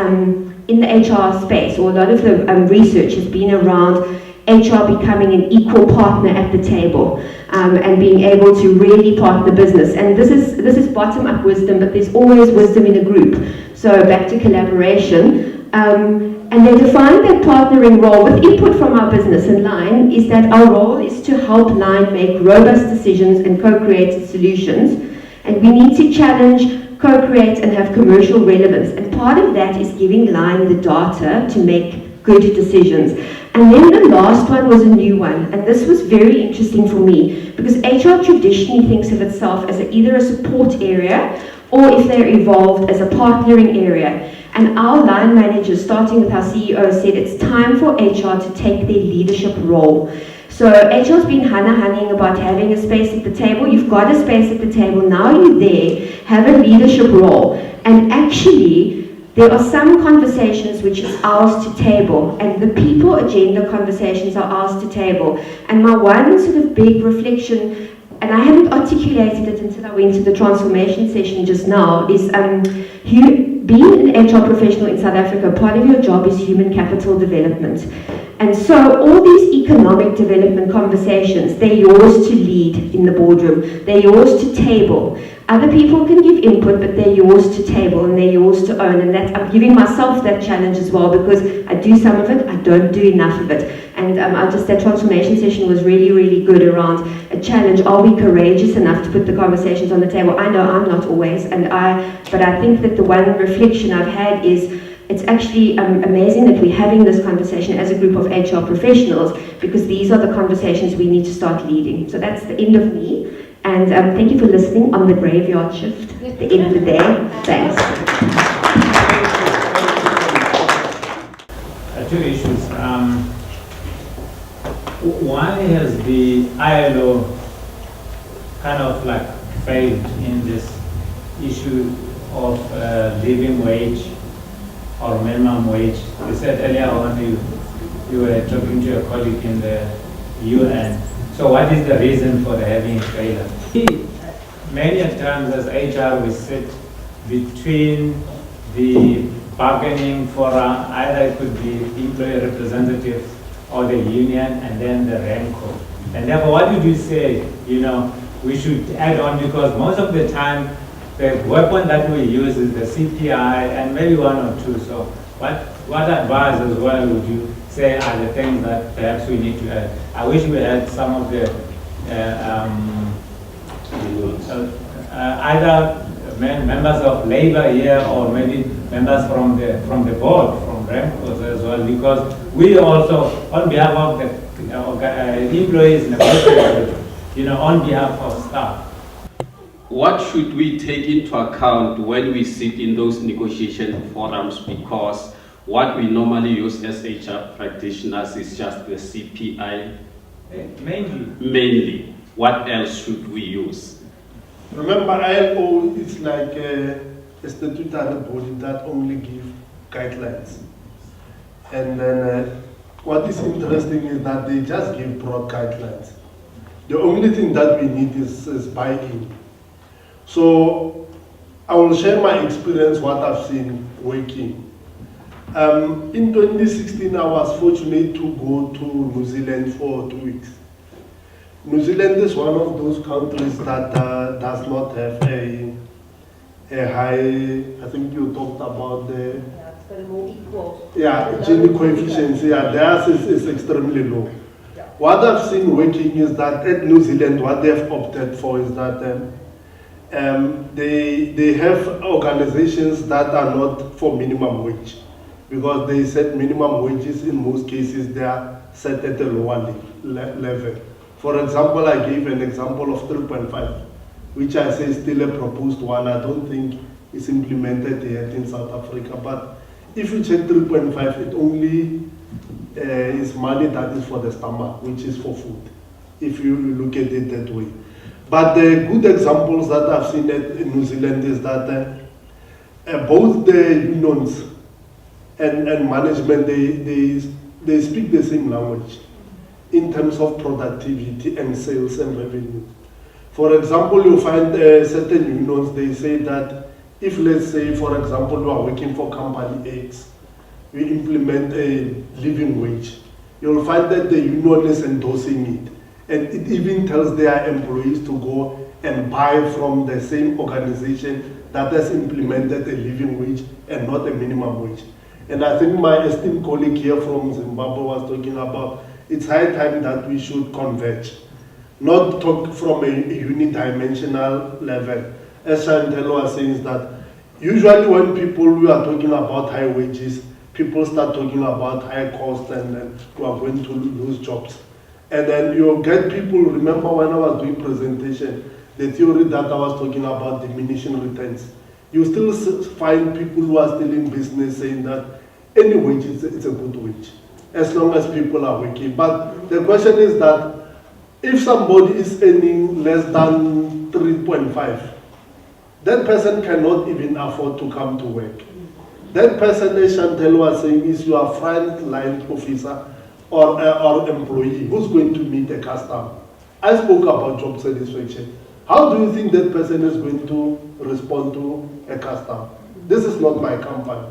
in the HR space, or a lot of the research has been around HR becoming an equal partner at the table and being able to really partner business. And this is bottom-up wisdom, but there's always wisdom in a group. So back to collaboration. And they define that partnering role with input from our business, and Line is that our role is to help Line make robust decisions and co-create solutions. And we need to challenge, co-create, and have commercial relevance. And part of that is giving Line the data to make good decisions. And then the last one was a new one. And this was very interesting for me because HR traditionally thinks of itself as either a support area or, if they're evolved, as a partnering area. And our line managers, starting with our CEO, said it's time for HR to take their leadership role. So HR's been honeying about having a space at the table. You've got a space at the table. Now you're there, have a leadership role. And actually, there are some conversations which is ours to table, and the people agenda conversations are ours to table. And my one sort of big reflection and I haven't articulated it until I went to the transformation session just now, is being an HR professional in South Africa, part of your job is human capital development. And so all these economic development conversations, they're yours to lead in the boardroom. They're yours to table. Other people can give input, but they're yours to table and they're yours to own. And that, I'm giving myself that challenge as well, because I do some of it, I don't do enough of it. And that transformation session was really, really good around a challenge. Are we courageous enough to put the conversations on the table? I know I'm not always, but I think that the one reflection I've had is, it's actually amazing that we're having this conversation as a group of HR professionals, because these are the conversations we need to start leading. So that's the end of me. And thank you for listening on the graveyard shift at the end of the day. Thanks. Two issues. One has the ILO kind of like failed in this issue of living wage or minimum wage. You said earlier on you were talking to your colleague in the UN. So what is the reason for the having failure? Many times as HR we sit between the bargaining forum, either it could be employee representatives or the union and then the RANCO. And therefore what did you say, we should add on, because most of the time the weapon that we use is the CPI and maybe one or two. So what advice as well would you say are the things that perhaps we need to add? I wish we had some of the either members of labor here or maybe members from the board, from RAMCOs as well, because we also, on behalf of the employees, on behalf of staff. What should we take into account when we sit in those negotiation forums? Because what we normally use as HR practitioners is just the CPI. Mainly. What else should we use? Remember, ILO is like a statutory body that only gives guidelines. And then what is interesting is that they just give broad guidelines. The only thing that we need is buy-in. So I will share my experience, what I've seen working. In 2016, I was fortunate to go to New Zealand for 2 weeks. New Zealand is one of those countries that does not have a high, I think you talked about the... Yeah, it's got a more equal. Yeah, Gini coefficient, yeah, theirs is extremely low. Yeah. What I've seen working is that at New Zealand, what they've opted for is that they have organizations that are not for minimum wage, because they set minimum wages in most cases, they are set at a lower level. For example, I gave an example of 3.5, which I say is still a proposed one. I don't think it's implemented yet in South Africa, but if you check 3.5, it only is money that is for the stomach, which is for food, if you look at it that way. But the good examples that I've seen in New Zealand is that both the unions and management, they speak the same language in terms of productivity and sales and revenue. For example, you find certain unions, they say that if, let's say, for example, you are working for company X, we implement a living wage, you'll find that the union is endorsing it. And it even tells their employees to go and buy from the same organization that has implemented a living wage and not a minimum wage. And I think my esteemed colleague here from Zimbabwe was talking about it's high time that we should converge, not talk from a unidimensional level. As Chantel was saying, is that usually when we are talking about high wages, people start talking about high costs and we are going to lose jobs. And then you get people, remember when I was doing presentation, the theory that I was talking about diminishing returns. You still find people who are still in business saying that any wage it's a good wage, as long as people are working. But the question is that if somebody is earning less than 3.5, that person cannot even afford to come to work. That person, as Chantel was saying, is your front line officer or employee who's going to meet a customer. I spoke about job satisfaction. How do you think that person is going to respond to a customer? This is not my company.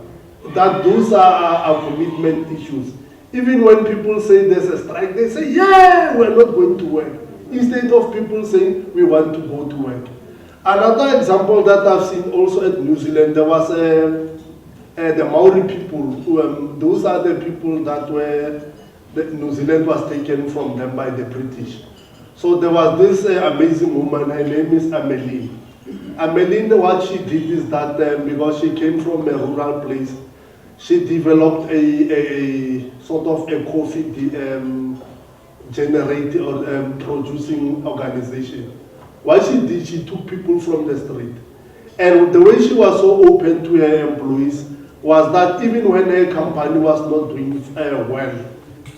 That those are commitment issues. Even when people say there's a strike, they say, yeah, we're not going to work. Instead of people saying, we want to go to work. Another example that I've seen also at New Zealand, there was the Maori people. Those are the people that New Zealand was taken from them by the British. So there was this amazing woman, her name is Amelie. Amelie, what she did is that because she came from a rural place, she developed a sort of a coffee generating or producing organization. What she did, she took people from the street. And the way she was so open to her employees was that even when her company was not doing well,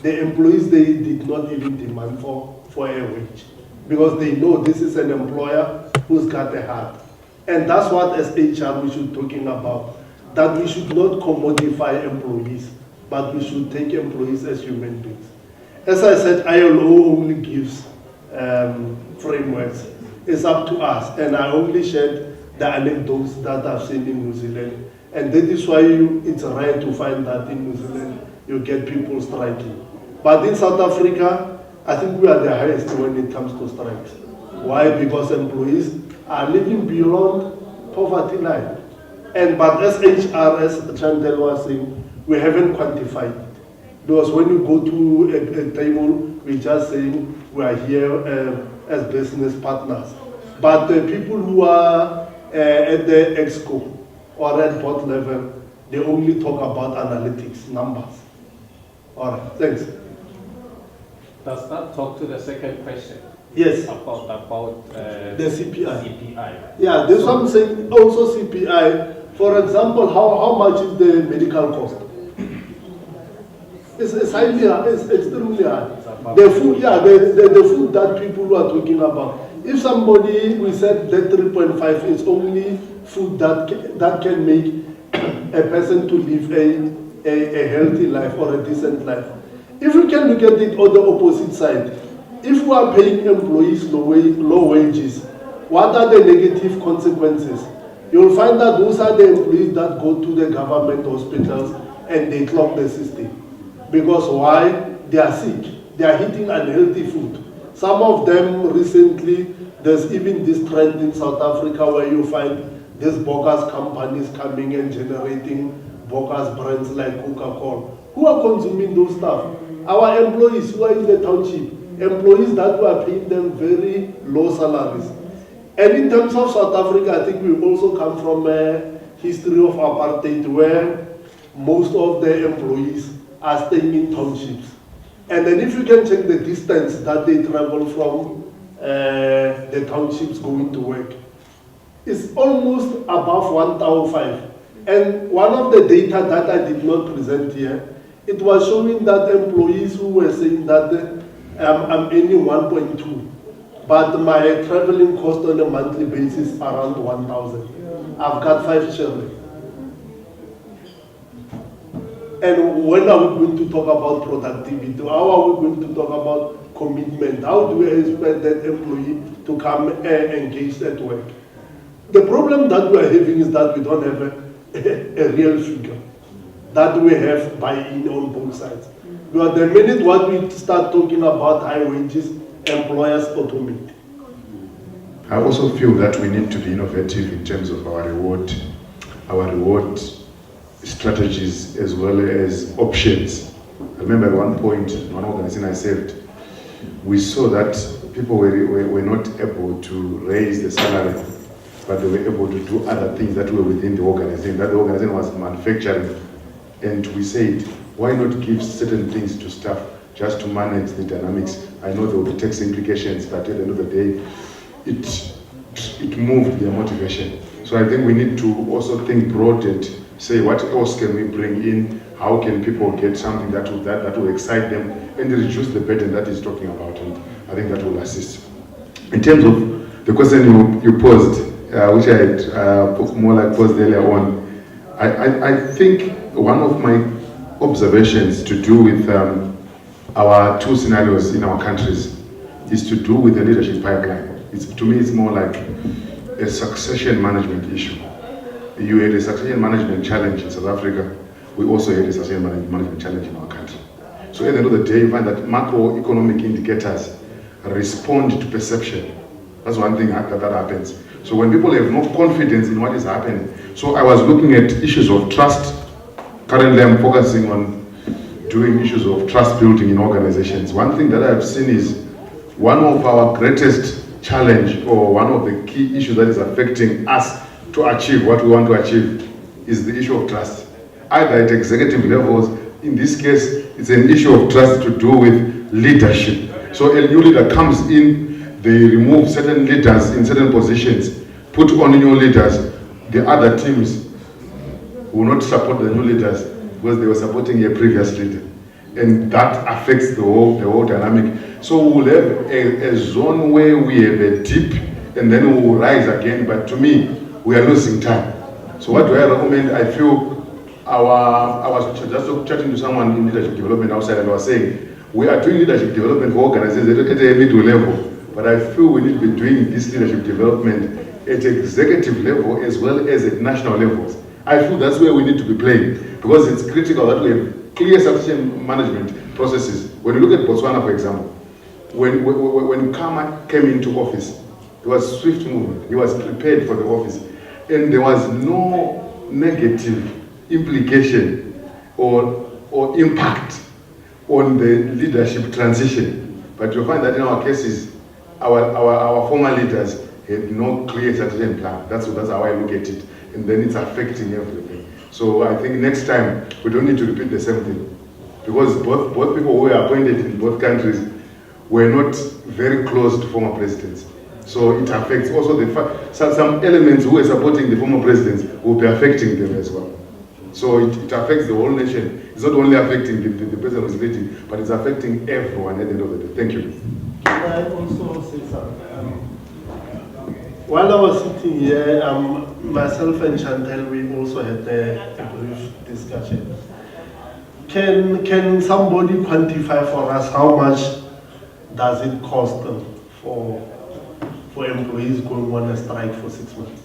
the employees, they did not even demand for a wage. Because they know this is an employer who's got a heart. And that's what as HR we should be talking about. That we should not commodify employees, but we should take employees as human beings. As I said, ILO only gives frameworks. It's up to us. And I only shared the anecdotes that I've seen in New Zealand. And that is why it's rare to find that in New Zealand you get people striking. But in South Africa, I think we are the highest when it comes to strikes. Why? Because employees are living beyond poverty line. But as HR, as Chantel was saying, we haven't quantified it. Because when you go to a table, we're just saying we are here as business partners. But the people who are at the exco or at board level, they only talk about analytics, numbers. All right, thanks. Does that talk to the second question? Yes. About the CPI. CPI. Yeah, there's something also CPI. For example, how much is the medical cost? It's highly high, it's extremely high. The food, yeah, the food that people are talking about. If somebody, we said that 3.5 is only food that can make a person to live a healthy life or a decent life. If we can look at it on the opposite side, if we are paying employees low wages, what are the negative consequences? You'll find that those are the employees that go to the government hospitals and they clog the system. Because why? They are sick. They are eating unhealthy food. Some of them recently, there's even this trend in South Africa where you find these bogus companies coming and generating bogus brands like Coca-Cola. Who are consuming those stuff? Our employees who are in the township, employees that we are paying them very low salaries. And in terms of South Africa, I think we also come from a history of apartheid where most of the employees are staying in townships. And then if you can check the distance that they travel from the townships going to work, it's almost above 1,005. And one of the data that I did not present here, it was showing that employees who were saying that I'm earning 1.2, but my traveling cost on a monthly basis around 1,000. I've got 5 children. And when are we going to talk about productivity? How are we going to talk about commitment? How do we expect that employee to come engaged at work? The problem that we are having is that we don't have a real figure, that we have buy-in on both sides. Because the minute what we start talking about high wages, employers automate. I also feel that we need to be innovative in terms of our reward strategies as well as options. I remember at one point, one organization I served, we saw that people were not able to raise the salary, but they were able to do other things that were within the organization. That the organization was manufacturing. And we said, why not give certain things to staff just to manage the dynamics? I know there will be tax implications, but at the end of the day, it moved their motivation. So I think we need to also think broad and say, what else can we bring in? How can people get something that will excite them and reduce the burden that he's talking about? And I think that will assist. In terms of the question you posed, which I had more like posed earlier on, I think one of my observations to do with our two scenarios in our countries is to do with the leadership pipeline. To me, it's more like a succession management issue. You had a succession management challenge in South Africa. We also had a succession management challenge in our country. So at the end of the day, you find that macroeconomic indicators respond to perception. That's one thing that happens. So when people have no confidence in what is happening. So I was looking at issues of trust. Currently, I'm focusing on doing issues of trust building in organizations. One thing that I've seen is one of our greatest challenge, or one of the key issues that is affecting us to achieve what we want to achieve, is the issue of trust. Either at executive levels, in this case, it's an issue of trust to do with leadership. So a new leader comes in, they remove certain leaders in certain positions, put on new leaders. The other teams will not support the new leaders because they were supporting a previous leader. And that affects the whole dynamic. So we'll have a zone where we have a dip and then we will rise again. But to me, we are losing time. So what do I recommend? I feel I was just chatting to someone in leadership development outside, and I was saying, we are doing leadership development for organizations at a middle level, but I feel we need to be doing this leadership development at executive level as well as at national levels. I feel that's where we need to be playing, because it's critical that we have clear succession management processes. When you look at Botswana, for example, when Kama came into office, there was swift movement. He was prepared for the office, and there was no negative implication or impact on the leadership transition. But you'll find that in our cases, our former leaders had no clear succession plan. That's how I look at it. And then it's affecting everything. So I think next time, we don't need to repeat the same thing. Because both people who were appointed in both countries were not very close to former presidents. So it affects also some elements who were supporting the former presidents will be affecting them as well. So it affects the whole nation. It's not only affecting the person who's leading, but it's affecting everyone at the end of the day. Thank you. Can I also say something? While I was sitting here, myself and Chantel, we also had a brief discussion. Can somebody quantify for us how much does it cost them for employees going on a strike for 6 months?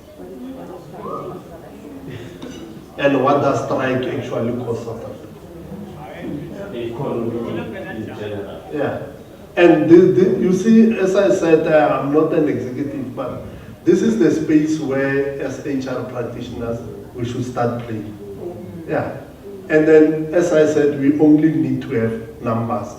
And what does strike actually cost South Africa? The economy in general. Yeah. And you see, as I said, I'm not an executive, but this is the space where, as HR practitioners, we should start playing. Yeah. And then, as I said, we only need to have numbers.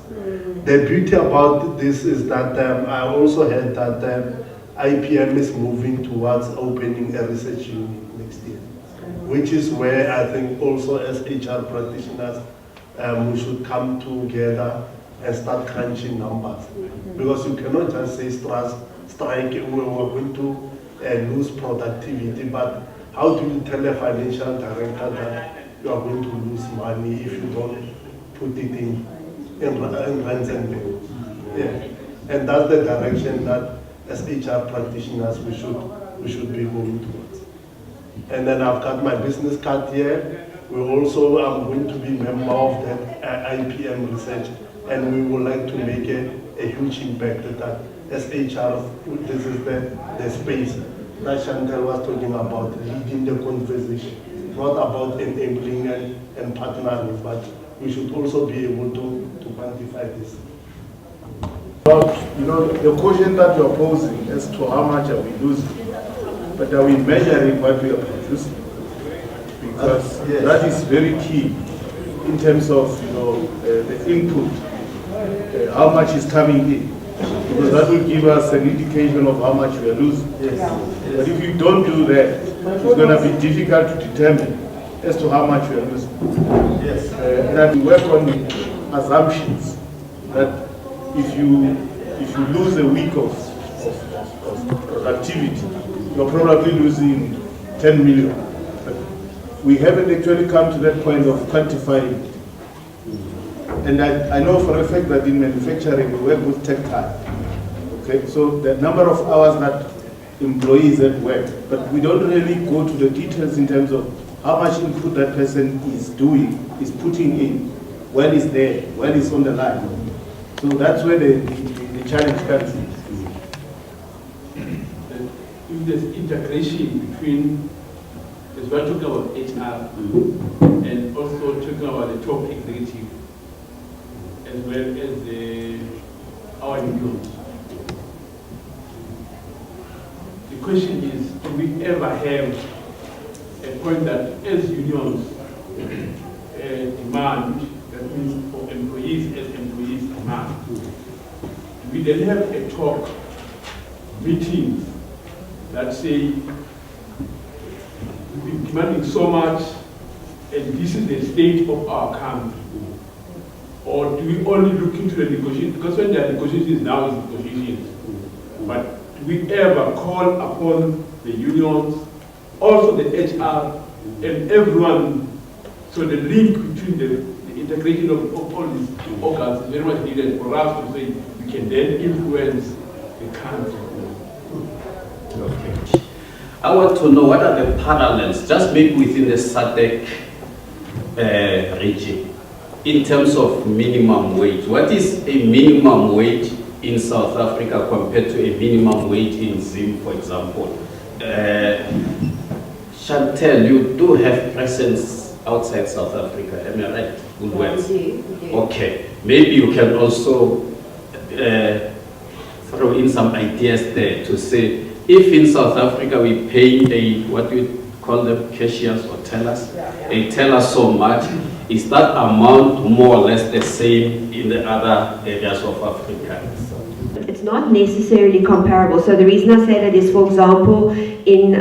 The beauty about this is that I also heard that IPM is moving towards opening a research unit next year, which is where I think also as HR practitioners, we should come together and start crunching numbers. Because you cannot just say strike, we're going to lose productivity, but how do you tell a financial director that you are going to lose money if you don't put it in runs and bills? Yeah. And that's the direction that as HR practitioners we should be moving towards. And then I've got my business card here. We also are going to be member of that IPM research, and we would like to make a huge impact that as HR, this is the space that Chantel was talking about, leading the conversation, not about enabling and partnering, but we should also be able to quantify this. But, the question that you're posing as to how much are we losing, but are we measuring what we are producing? Because yes, that is very key in terms of, the input, how much is coming in. Because that will give us an indication of how much we are losing. yes. But if you don't do that, it's going to be difficult to determine as to how much we are losing. Yes. And we work on assumptions that if you lose a week of productivity, you're probably losing 10 million. But we haven't actually come to that point of quantifying it. And I know for a fact that in manufacturing we work with tech time. Okay, so the number of hours that employees at work, but we don't really go to the details in terms of how much input that person is putting in, when is there, when is on the line. So that's where the the challenge comes in. If there's integration between, as we're talking about HR, and also talking about the top executive, as well as our unions. The question is, do we ever have a point that as unions demand, that means for employees as employees demand, we then have a talk, meetings that say, we've been demanding so much and this is the state of our country? Or do we only look into the negotiations? Because when there are negotiations now, it's negotiations. But do we ever call upon the unions, also the HR, and everyone? So the link between the integration of all these organs is very much needed for us to say we can then influence the country. Okay. I want to know what are the parallels, just maybe within the SADC region, in terms of minimum wage. What is a minimum wage in South Africa compared to a minimum wage in Zim, for example? Chantel, you do have presence outside South Africa, am I right? Woolworths. We do. Okay, maybe you can also throw in some ideas there to say, if in South Africa we pay what we call them cashiers or tellers, they tell us so much, is that amount more or less the same in the other areas of Africa? It's not necessarily comparable. So the reason I say that is, for example, in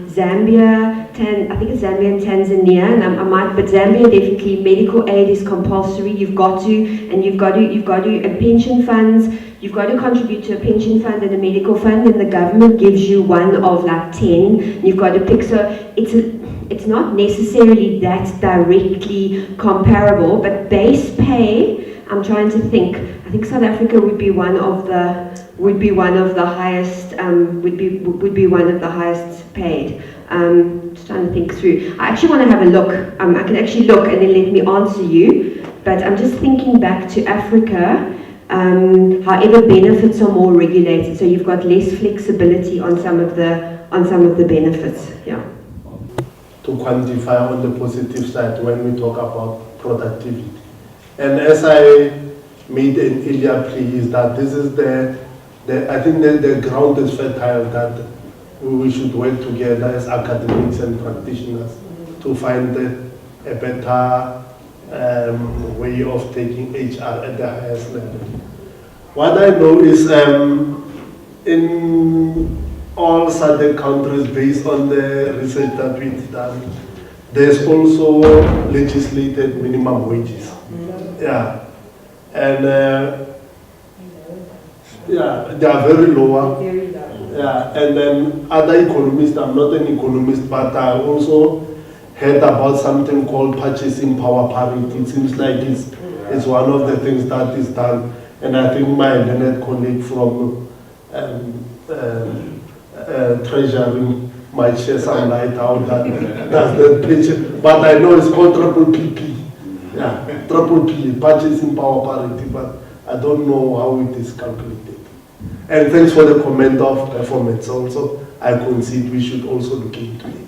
Zambia, I think it's Zambia and Tanzania, but Zambia definitely medical aid is compulsory. You've got to, and pension funds. You've got to contribute to a pension fund and a medical fund, and the government gives you one of like 10. You've got to pick. So it's not necessarily that directly comparable, but base pay, I'm trying to think. I think South Africa would be one of the highest paid. Just trying to think through. I actually want to have a look. I can actually look and then let me answer you. But I'm just thinking back to Africa. However, benefits are more regulated, so you've got less flexibility on some of the benefits. Yeah. To quantify on the positive side when we talk about productivity, and as I made an earlier plea, is that this is I think the ground is fertile that we should work together as academics and practitioners to find a better way of taking HR at the highest level. What I know is in all SADC countries, based on the research that we've done, there's also legislated minimum wages. Yeah, and they are very low. Yeah, and then other economists, I'm not an economist, but I also heard about something called purchasing power parity. It seems like it's one of the things that is done, and I think my learned colleague from Treasury might share some light out that that's the picture. But I know it's called triple PP. Yeah, triple P, purchasing power parity, but I don't know how it is calculated. And thanks for the comment of performance also. I concede we should also look into it.